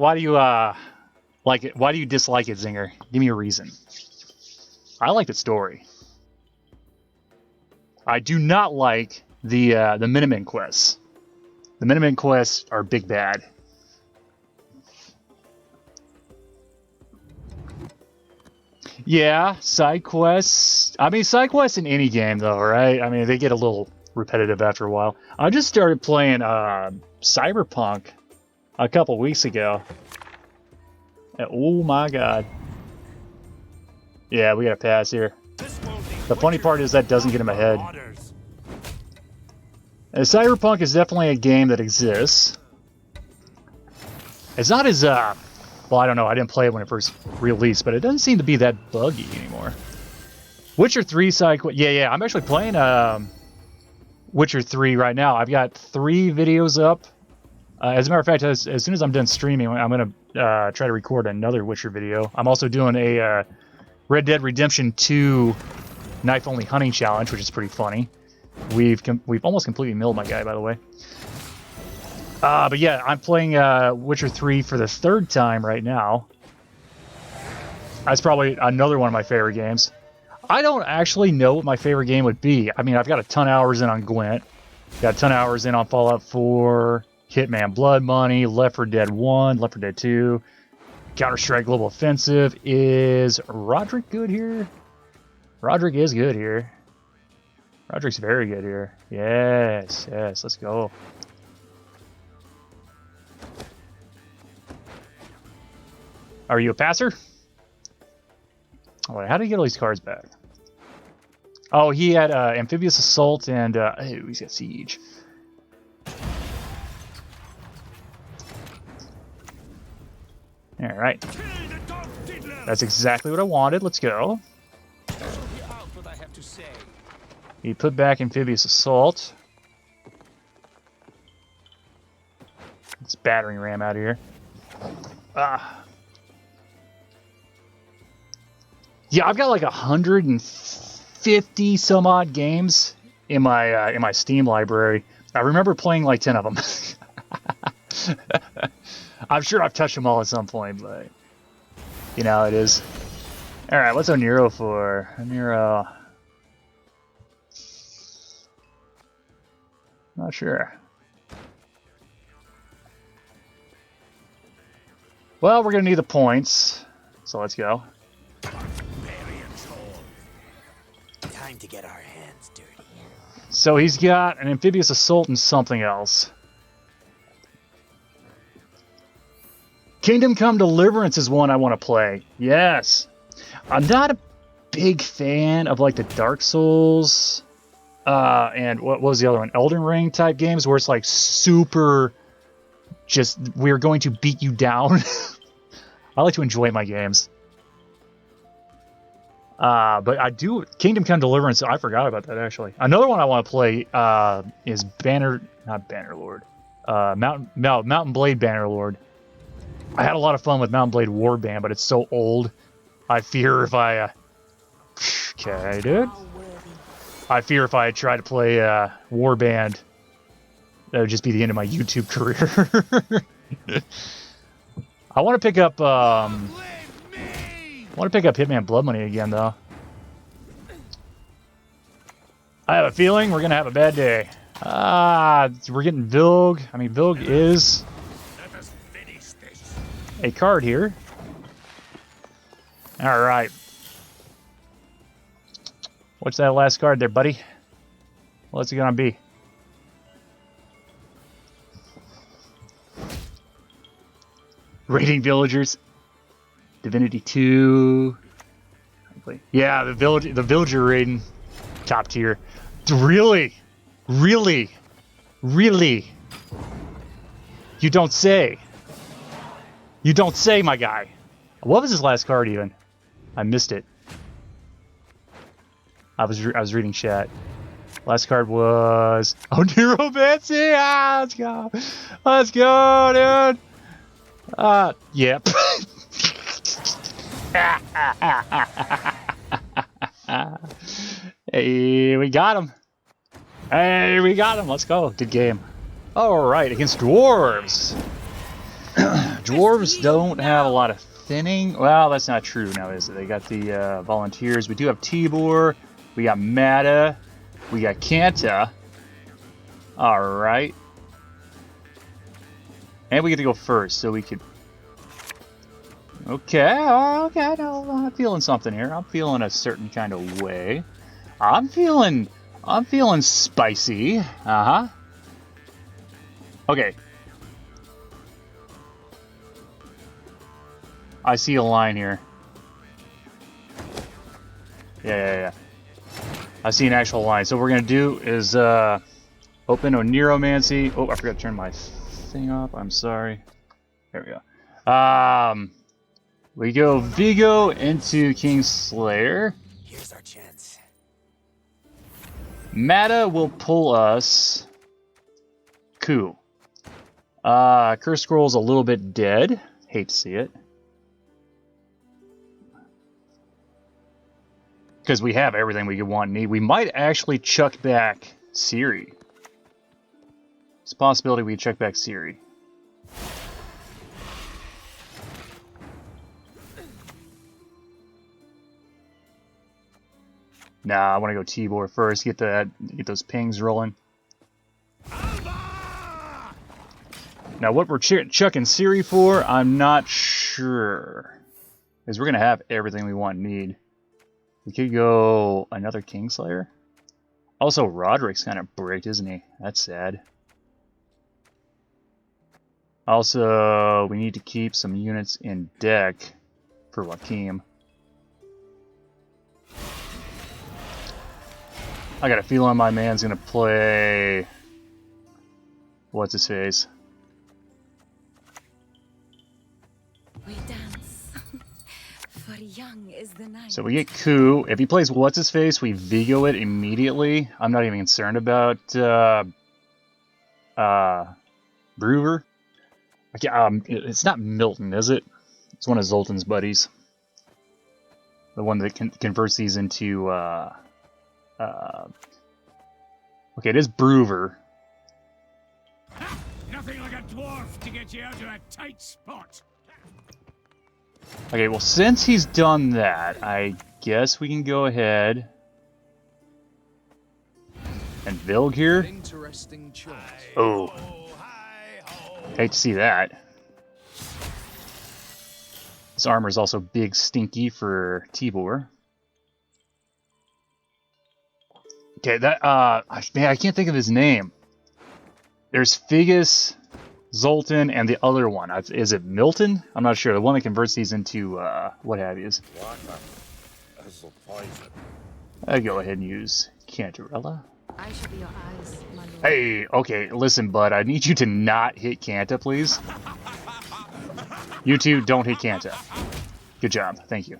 like it? Why do you dislike it, Zinger? Give me a reason. I like the story. I do not like the Miniman quests. The Miniman quests are big bad. Yeah, side quests. I mean, side quests in any game, though, right? I mean, they get a little repetitive after a while. I just started playing Cyberpunk a couple weeks ago. And, oh my god. Yeah, we gotta pass here. The funny part is that doesn't get him ahead. And Cyberpunk is definitely a game that exists. It's not as, well, I don't know, I didn't play it when it first released, but it doesn't seem to be that buggy anymore. Witcher 3 side quest, yeah, I'm actually playing Witcher 3 right now. I've got 3 videos up. As a matter of fact, as soon as I'm done streaming, I'm going to try to record another Witcher video. I'm also doing a Red Dead Redemption 2 knife-only hunting challenge, which is pretty funny. We've almost completely milled my guy, by the way. But yeah, I'm playing Witcher 3 for the 3rd time right now. That's probably another one of my favorite games. I don't actually know what my favorite game would be. I mean, I've got a ton of hours in on Gwent. Got a ton of hours in on Fallout 4, Hitman Blood Money, Left 4 Dead 1, Left 4 Dead 2, Counter-Strike Global Offensive. Is Roderick good here? Roderick is good here. Roderick's very good here. Yes, let's go. Are you a passer? Oh, wait, how did he get all these cards back? Oh, he had Amphibious Assault and oh, he's got Siege. Alright. That's exactly what I wanted. Let's go. He put back Amphibious Assault. Let's battering ram out of here. Yeah, I've got like 150 some odd games in my Steam library. I remember playing like 10 of them. I'm sure I've touched them all at some point, but you know how it is. All right, what's Oniro for? Oniro, not sure. Well, we're gonna need the points, so let's go. Time to get our hands dirty. So he's got an Amphibious Assault and something else. Kingdom Come Deliverance is one I want to play. Yes. I'm not a big fan of like the Dark Souls and what was the other one? Elden Ring type games where it's like super just we're going to beat you down. I like to enjoy my games. But I do Kingdom Come Deliverance. I forgot about that actually. Another one I want to play is not Bannerlord, Mountain Blade Bannerlord. I had a lot of fun with Mountain Blade Warband, but it's so old. I fear if I okay, dude. I fear if I try to play Warband, that would just be the end of my YouTube career. I want to pick up Hitman Blood Money again, though. I have a feeling we're gonna have a bad day. We're getting Vilg. I mean, Vilg is a card here. All right. What's that last card there, buddy? What's it gonna be? Raiding Villagers. Divinity 2. Yeah, the villager raiding. Top tier. Really? Really? Really? You don't say. You don't say, my guy. What was his last card even? I missed it. I was reading chat. Last card was Neuromancy. Let's go. Let's go, dude. Yep. Hey, we got him. Hey, we got him. Let's go. Good game. All right, against Dwarves. Dwarves don't have a lot of thinning. Well, that's not true now, is it? They got the volunteers. We do have Tibor. We got Mata. We got Kanta. All right. And we get to go first, so we could... Okay, okay, no, I'm feeling something here. I'm feeling a certain kind of way. I'm feeling spicy. Uh-huh. Okay. I see a line here. Yeah. I see an actual line. So what we're gonna do is open Neuromancy. Oh, I forgot to turn my thing off. I'm sorry. There we go. We go Vigo into Kingslayer. Here's our chance. Mata will pull us Coup. Curse Scroll's a little bit dead. Hate to see it. Because we have everything we could want and need. We might actually chuck back Ciri. It's a possibility we chuck back Ciri. Nah, I want to go Tibor first. Get those pings rolling. Now, what we're chucking Ciri for, I'm not sure. Because we're going to have everything we want and need. We could go another Kingslayer. Also, Roderick's kind of bricked, isn't he? That's sad. Also, we need to keep some units in deck for Joachim. I got a feeling my man's gonna play... What's his face? We dance. For young is the night. So we get Coup. If he plays what's his face, we Vigo it immediately. I'm not even concerned about Brewer. It's not Milton, is it? It's one of Zoltan's buddies. The one that converts these into okay, it is Brewer. Nothing like a dwarf to get you out of a tight spot. Okay, well, since he's done that, I guess we can go ahead and Vilg here. Interesting choice. Oh, hate to see that. This armor is also big stinky for Tibor. Okay, that man, I can't think of his name. There's Figus, Zoltan, and the other one. Is it Milton? I'm not sure. The one that converts these into what have yous. I go ahead and use Cantarella. I shall be your eyes, my lord. Hey, okay, listen, bud. I need you to not hit Kanta, please. You two, don't hit Kanta. Good job. Thank you.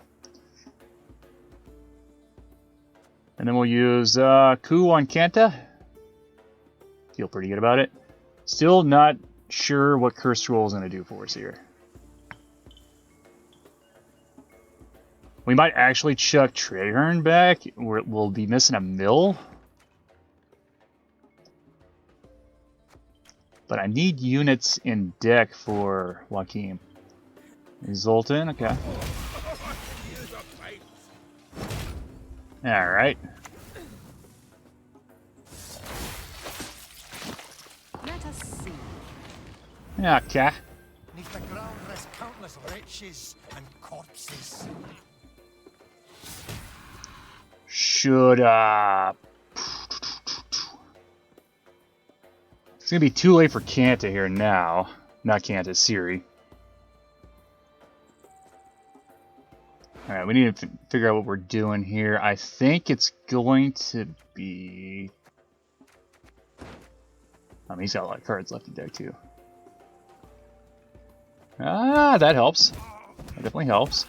And then we'll use coup on Kanta. Feel pretty good about it. Still not sure what Curse Scroll is going to do for us here. We might actually chuck Treherne back. We'll be missing a mill. But I need units in deck for Joachim. Zoltan, okay. Alright. Let us see. Okay. Neath the ground rest countless wretches and corpses. Should, it's gonna be too late for Kanta here now. Not Kanta, Siri. Alright, we need to figure out what we're doing here. I think it's going to be... he's got a lot of cards left in deck, too. Ah, that helps. That definitely helps.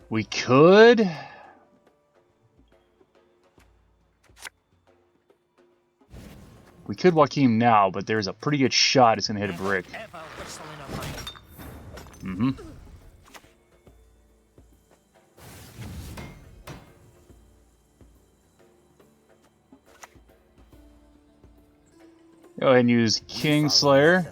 We could... We could Joachim now, but there's a pretty good shot it's going to hit a brick. Mm-hmm. Go ahead and use Kingslayer.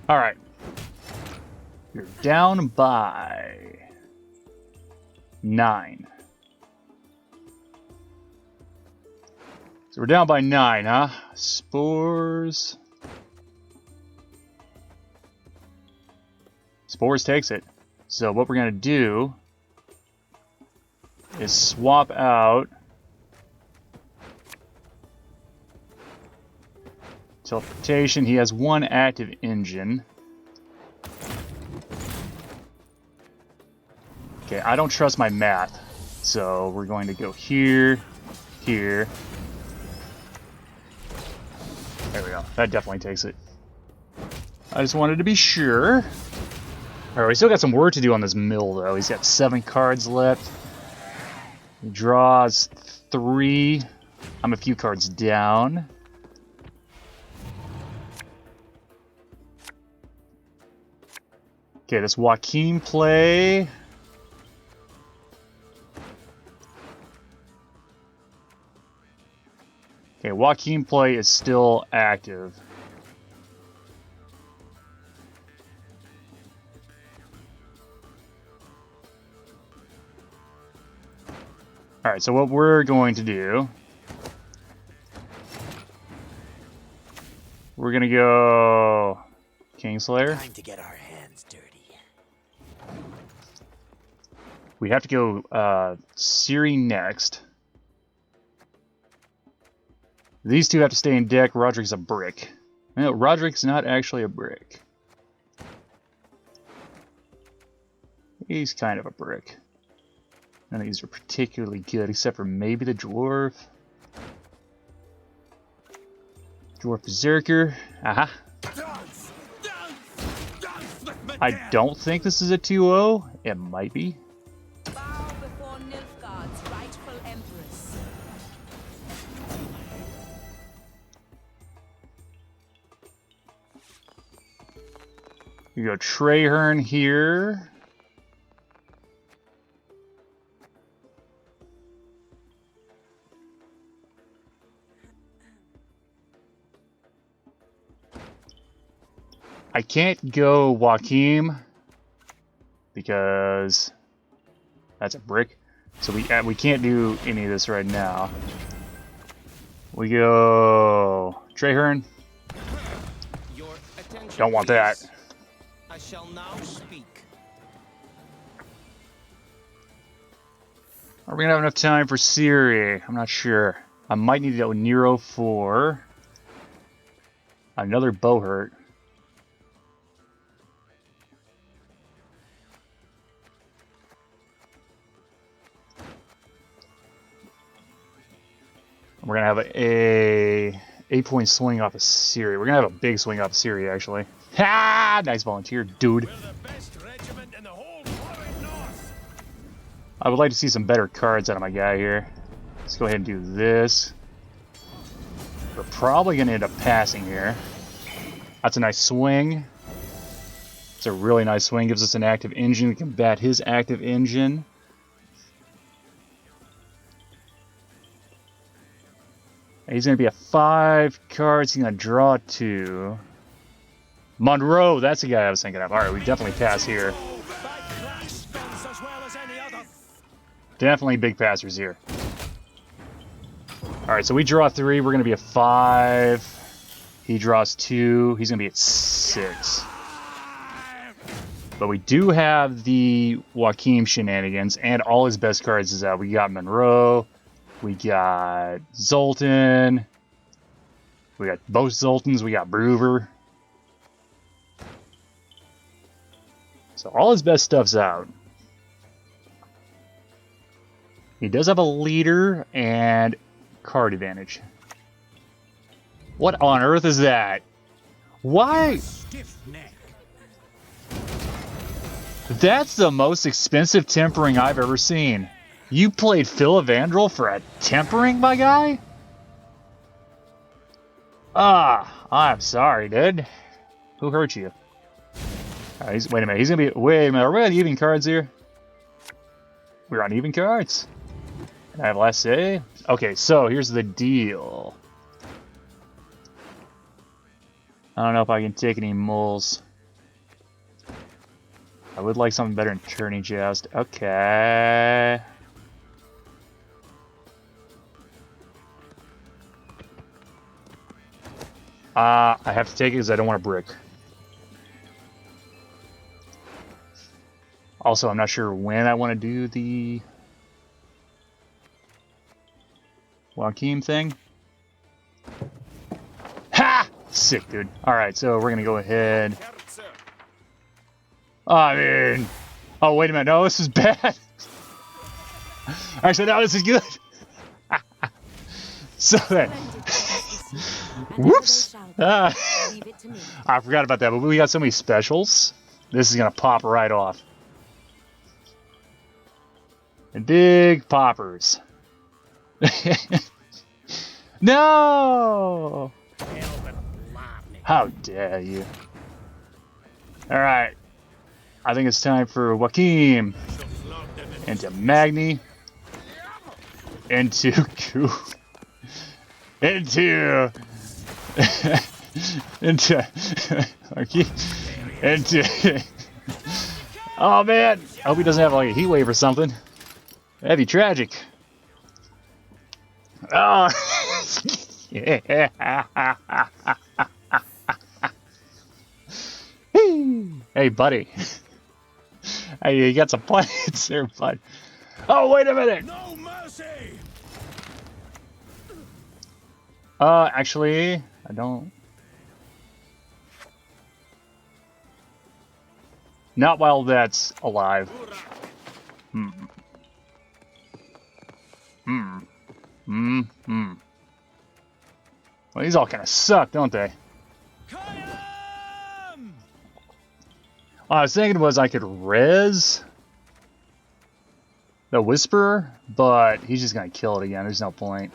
All right. You're down by 9. So we're down by 9, huh? Spores. Spores takes it. So what we're going to do is swap out teleportation. He has 1 active engine. Okay, I don't trust my math, so we're going to go here, here. There we go. That definitely takes it. I just wanted to be sure. Alright, we still got some work to do on this mill, though. He's got 7 cards left. He draws 3. I'm a few cards down. Okay, this Joachim play... Okay, Joachim play is still active. Alright, so what we're going to do... We're gonna go... Kingslayer. Time to get our hands dirty. We have to go Siri next. These two have to stay in deck. Roderick's a brick. No, Roderick's not actually a brick. He's kind of a brick. None of these are particularly good, except for maybe the Dwarf. Dwarf Berserker. Aha. I don't think this is a 2-0. It might be. Bow before Nilfgaard's rightful empress. You go Treherne here. I can't go Joachim because that's a brick. So we can't do any of this right now. We go Treherne. Don't want that. I shall now speak. Are we gonna have enough time for Siri? I'm not sure. I might need to go Nero for another Bohurt. We're gonna have a 8-point swing off of Siri. We're gonna have a big swing off of Siri, actually. Ha! Nice volunteer, dude. We're the best regiment in the whole flowing north. I would like to see some better cards out of my guy here. Let's go ahead and do this. We're probably gonna end up passing here. That's a nice swing. It's a really nice swing. Gives us an active engine. We can combat his active engine. He's going to be a 5 cards. He's going to draw 2. Monroe, that's the guy I was thinking of. Alright, we definitely pass here. Definitely big passers here. Alright, so we draw 3. We're going to be a 5. He draws 2. He's going to be at 6. But we do have the Joachim shenanigans, and all his best cards is out. We got Monroe. We got Zoltan. We got both Zoltans. We got Bruver. So all his best stuff's out. He does have a leader and card advantage. What on earth is that? Why? That's the most expensive tempering I've ever seen. You played Phil Evandrel for a tempering, my guy? Ah, I'm sorry, dude. Who hurt you? Wait a minute, he's gonna be. Wait a minute, are we on even cards here? We're on even cards. Can I have last say? Okay, so here's the deal. I don't know if I can take any moles. I would like something better than Tourney Joust. Okay. I have to take it because I don't want a brick. Also, I'm not sure when I want to do the Joachim thing. Ha! Sick, dude. Alright, so we're going to go ahead. I mean... Oh, wait a minute. No, this is bad. Actually, no, this is good. So then... Whoops! I forgot about that, but we got so many specials. This is going to pop right off. And big poppers. No! How dare you? Alright. I think it's time for Joachim. Into Magni. Into Q. Into oh man, I hope he doesn't have like a heat wave or something. That'd be tragic. Oh. Hey buddy. Hey, you got some plans there, bud. Oh, wait a minute. No mercy. Actually, I don't. Not while that's alive. Well, these all kind of suck, don't they? All I was thinking was I could res the Whisperer, but he's just gonna kill it again. There's no point.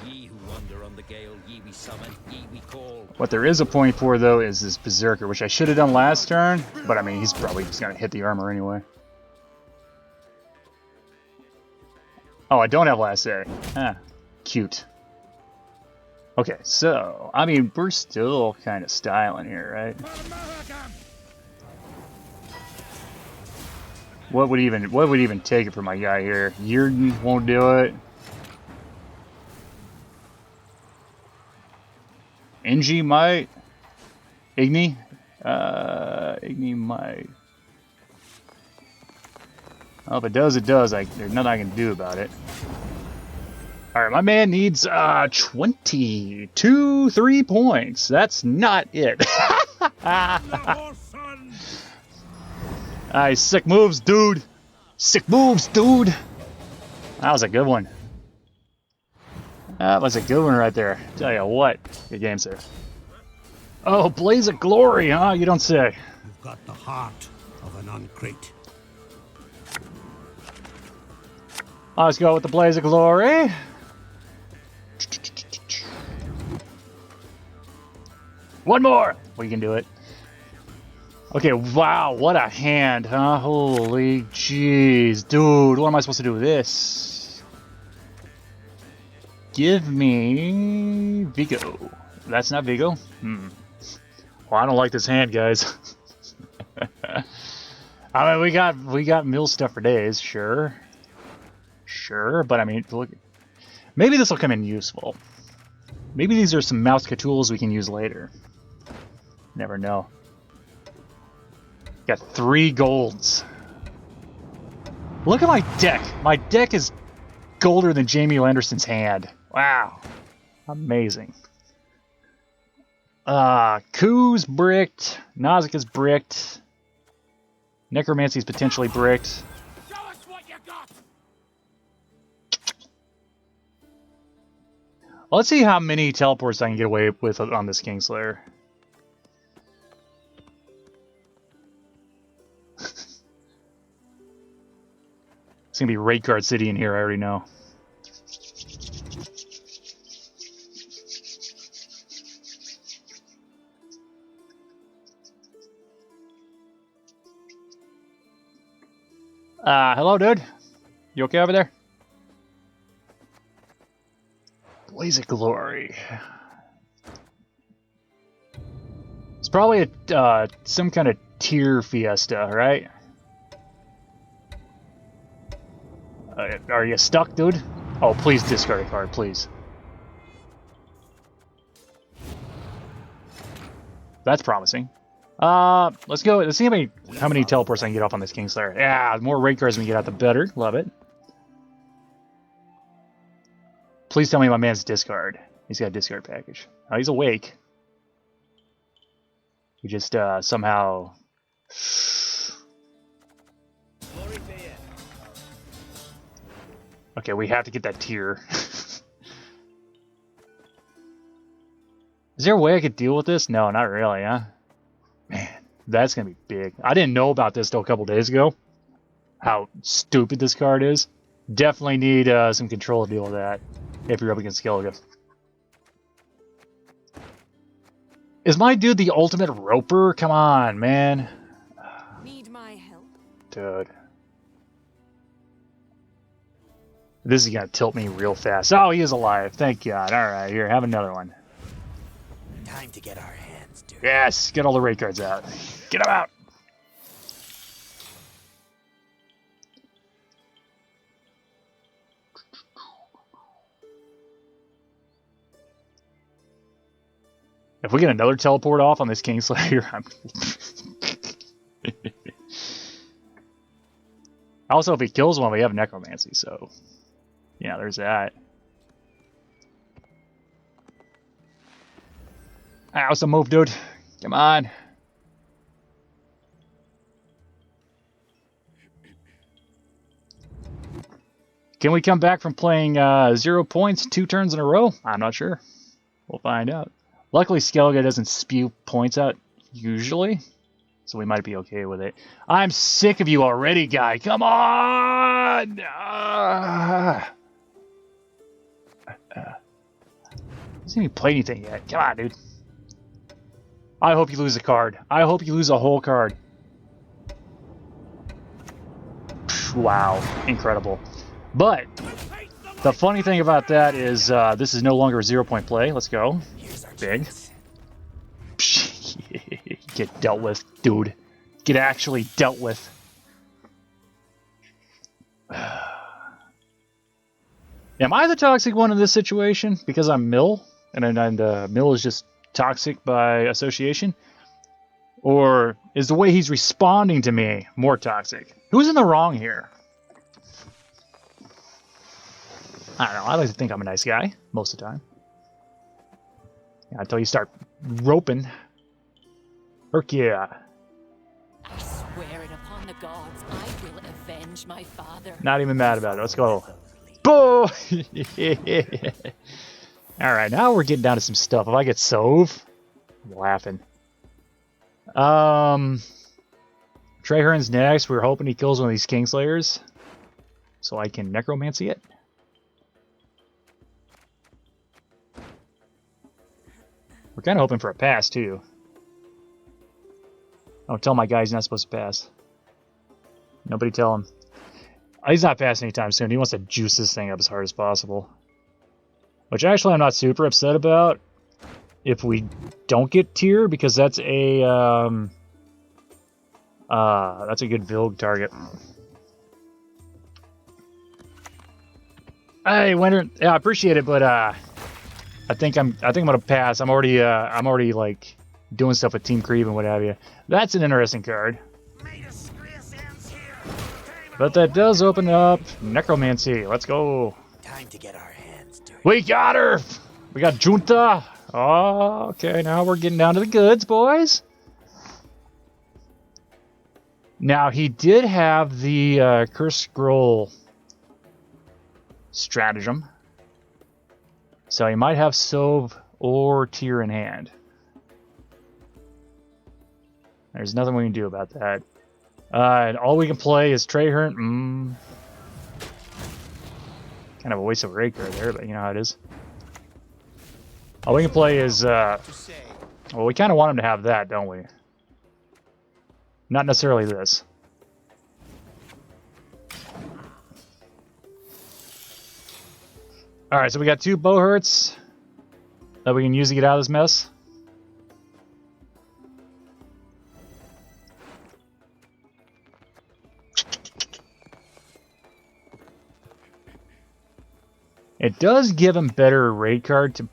Ye who wander on the gale, ye we summon, ye we call. What there is a point for, though, is this Berserker, which I should have done last turn, but I mean, he's probably just gonna hit the armor anyway. Oh, I don't have last say. Ah, cute. Okay, so, I mean, we're still kind of styling here, right? What would even take it for my guy here? Yurden won't do it. Imwhizyy might. Igni? Igni might. Oh, if it does, it does. There's nothing I can do about it. Alright, my man needs 3 points. That's not it. Alright, sick moves, dude. Sick moves, dude. That was a good one. That was a good one right there. Tell you what. Good game, sir. Oh, Blaze of Glory, huh? You don't say. You've got the heart of an uncrate. Let's go with the Blaze of Glory. One more! We can do it. Okay, wow, what a hand, huh? Holy jeez. Dude, what am I supposed to do with this? Give me Vigo. That's not Vigo? Well, I don't like this hand, guys. I mean, we got mill stuff for days, sure. Sure, but I mean, look, maybe this will come in useful. Maybe these are some mouse tools we can use later. Never know. Got 3 golds. Look at my deck. My deck is golder than Jamie Landerson's hand. Wow. Amazing. Ku's bricked. Nausicaa's bricked. Necromancy's potentially bricked. Show us what you got. Let's see how many teleports I can get away with on this Kingslayer. It's gonna be Raid Card City in here, I already know. Hello, dude. You okay over there? Blaze of Glory. It's probably a some kind of tier fiesta, right? Are you stuck, dude? Oh, please discard a card, please. That's promising. Let's go. Let's see how many teleports I can get off on this Kingslayer. Yeah, the more raid cards we get out, the better. Love it. Please tell me my man's discard. He's got a discard package. Oh, he's awake. He just somehow. Okay, we have to get that tier. Is there a way I could deal with this? No, not really, huh? Man, that's going to be big. I didn't know about this till a couple days ago. How stupid this card is. Definitely need some control to deal with that if you're up against Skellige. Is my dude the ultimate roper? Come on, man. Need my help? Dude. This is going to tilt me real fast. Oh, he is alive. Thank God. Alright, here, have another one. Time to get our hands dirty. Yes, get all the raid cards out. Get them out. If we get another teleport off on this Kingslayer, I'm... Also, if he kills one, we have Necromancy, so... Yeah, there's that. How's the move, dude? Come on. Can we come back from playing 0 points 2 turns in a row? I'm not sure. We'll find out. Luckily, Skellige doesn't spew points out usually, so we might be okay with it. I'm sick of you already, guy. Come on! Hasn't even played anything yet. Come on, dude. I hope you lose a card. I hope you lose a whole card. Wow. Incredible. But the funny thing about that is this is no longer a 0 point play. Let's go. Big. Get dealt with, dude. Get actually dealt with. Am I the toxic one in this situation because I'm Mill? And Mill is just toxic by association? Or is the way he's responding to me more toxic? Who's in the wrong here? I don't know. I like to think I'm a nice guy most of the time. Yeah, until you start roping. Heck yeah. I swear it upon the gods, I will avenge my father. Not even mad about it. Let's go. Oh! Alright, now we're getting down to some stuff. If I get Sove, I'm laughing. Trehern's next. We're hoping he kills one of these Kingslayers, so I can necromancy it. We're kind of hoping for a pass, too. Don't tell my guy he's not supposed to pass. Nobody tell him. He's not passing anytime soon. He wants to juice this thing up as hard as possible. Which actually I'm not super upset about if we don't get tier, because that's a good Vilg target. Hey, Winter, yeah, I appreciate it, but I think I'm gonna pass. I'm already like doing stuff with Team KREVE and what have you. That's an interesting card. But that does open up Necromancy. Let's go. Time to get our hands dirty. We got her! We got Junta! Oh, okay, now we're getting down to the goods, boys. Now, he did have the Curse Scroll stratagem. So he might have Sove or Tear in hand. There's nothing we can do about that. And all we can play is Trehern. Kind of a waste of a raid card there, but you know how it is. All we can play is, well, we kind of want him to have that, don't we? Not necessarily this. Alright, so we got 2 Bowhurts that we can use to get out of this mess. It does give him better raid card to...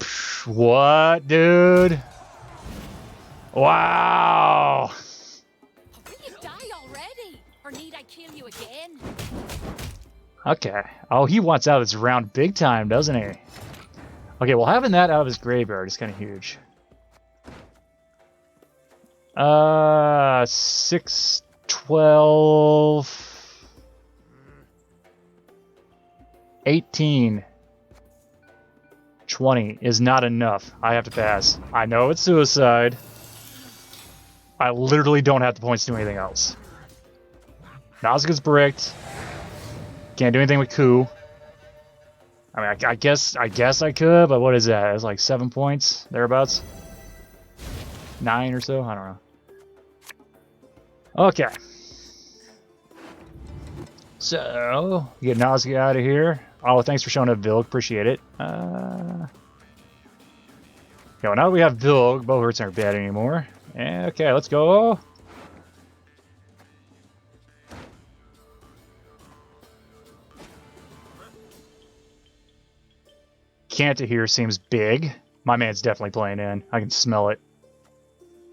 What, dude? Wow! Will you die already? Or need I kill you again? Okay. Oh, he wants out of this round big time, doesn't he? Okay, well, having that out of his graveyard is kind of huge. 6, 12... 18... 20 is not enough. I have to pass. I know it's suicide. I literally don't have the points to do anything else. Nazca's bricked. Can't do anything with Coup. I mean, I guess I could, but what is that? It's like 7 points, thereabouts. 9 or so. I don't know. Okay. So get Nazca out of here. Oh, thanks for showing up, Vilg. Appreciate it. Okay, well, now that we have Vilg, Bowhurts aren't bad anymore. Okay, let's go. Canta here seems big. My man's definitely playing in. I can smell it.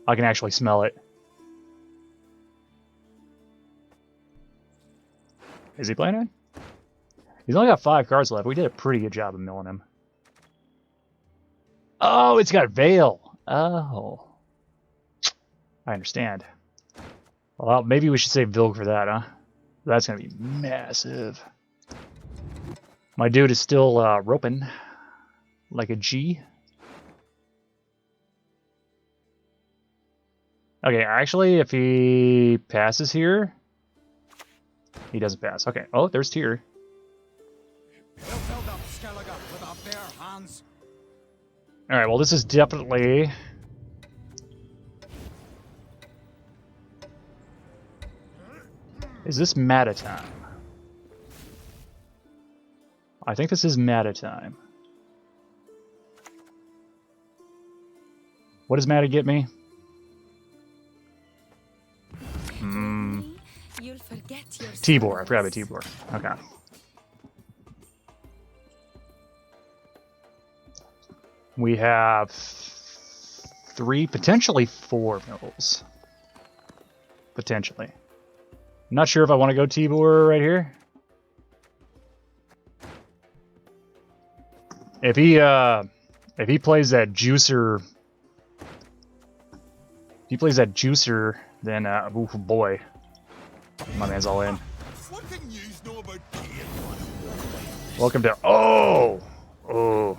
I can actually smell it. Is he playing in? He's only got 5 cards left. We did a pretty good job of milling him. Oh, it's got Veil. Oh. I understand. Well, maybe we should save Vilg for that, huh? That's going to be massive. My dude is still roping like a G. Okay, actually, if he passes here, he doesn't pass. Okay. Oh, there's Tyr. We'll build up Skellige with our bare hands. Alright, well, this is definitely... Is this Mata time? I think this is Mata time. What does Mata get me? You'll forget your Tibor. I forgot about Tibor. Okay. We have 3, potentially 4 mills. Potentially. I'm not sure if I want to go Tibor right here. If he plays that juicer, then oh boy, my man's all in. What can you know about being one? Welcome to... Oh! Oh.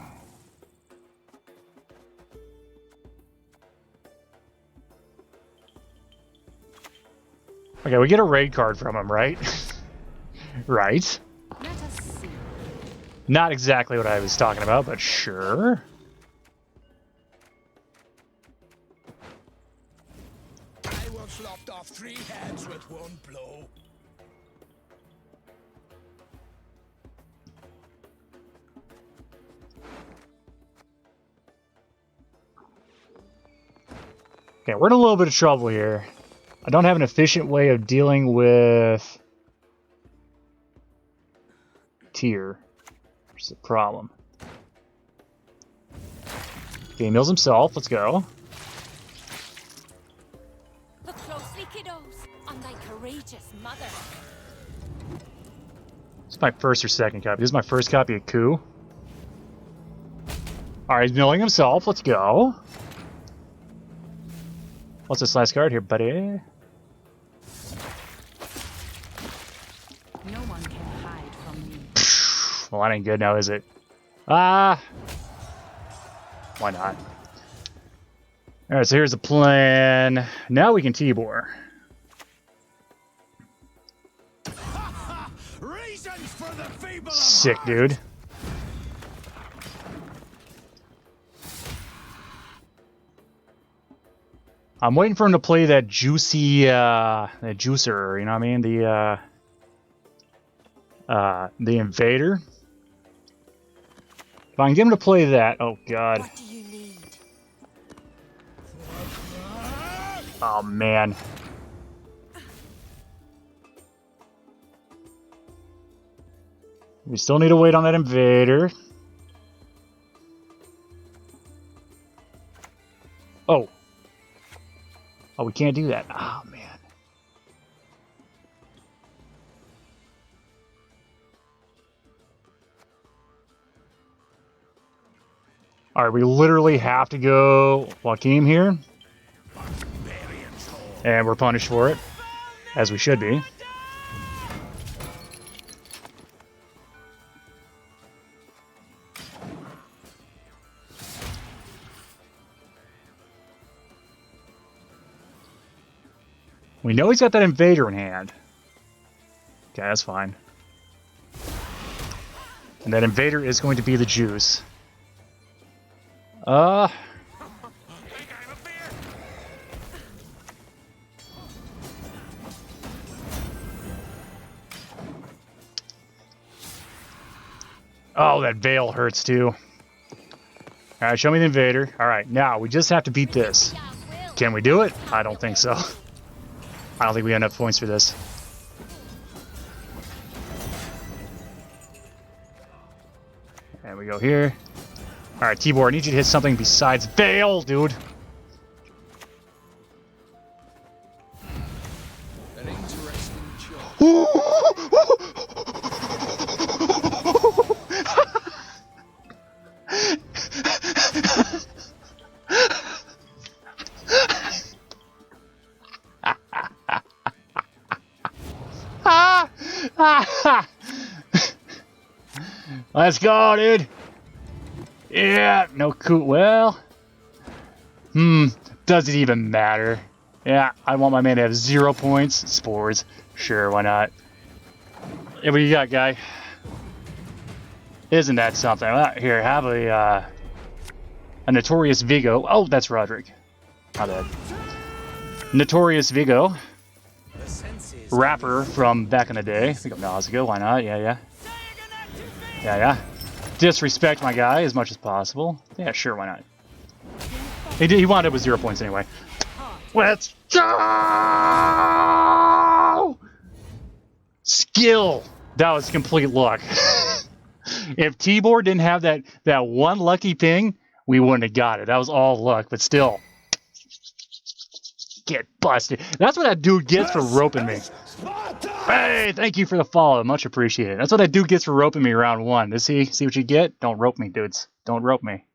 Okay, we get a raid card from him, right? Right. Let us see. Not exactly what I was talking about, but sure. I once lopped off 3 heads with one blow. Okay, we're in a little bit of trouble here. I don't have an efficient way of dealing with Tyr. There's a problem. Okay, he mills himself. Let's go. Look closely, kiddos, on thy courageous mother. This is my first or second copy. This is my first copy of Coup. Alright, he's milling himself. Let's go. What's this last card here, buddy? No one can hide from me. Well, that ain't good now, is it? Ah! Why not? Alright, so here's the plan. Now we can T-bore. Reasons for the feeble of Sick, heart. dude. I'm waiting for him to play that juicy, that juicer, you know what I mean? The invader. If I can get him to play that, oh god. What do you need? Oh man. We still need to wait on that invader. Oh. Oh, we can't do that. Oh, man. Alright, we literally have to go Joachim here. And we're punished for it. As we should be. We know he's got that invader in hand. Okay, that's fine. And that invader is going to be the juice. Oh, that veil hurts too. Alright, show me the invader. Alright, now we just have to beat this. Can we do it? I don't think so. I don't think we have enough points for this. And we go here. Alright, Tibor, I need you to hit something besides Veil, dude. An interesting choice. Let's go, dude. Yeah, no coup. Well, does it even matter? Yeah, I want my man to have 0 points. Spores. Sure, why not? Hey, what do you got, guy? Isn't that something? Here, have a Notorious Vigo. Oh, that's Roderick. My bad. Notorious Vigo. Rapper from back in the day. I think of Nausicaa, why not? Yeah. Disrespect my guy as much as possible. Yeah, sure, why not? He wound up with 0 points anyway. Let's go! Skill! That was complete luck. If Tibor didn't have that one lucky ping, we wouldn't have got it. That was all luck, but still. Get busted. That's what that dude gets for roping me. Hey, thank you for the follow. Much appreciated. That's what that dude gets for roping me round 1. See what you get? Don't rope me, dudes. Don't rope me.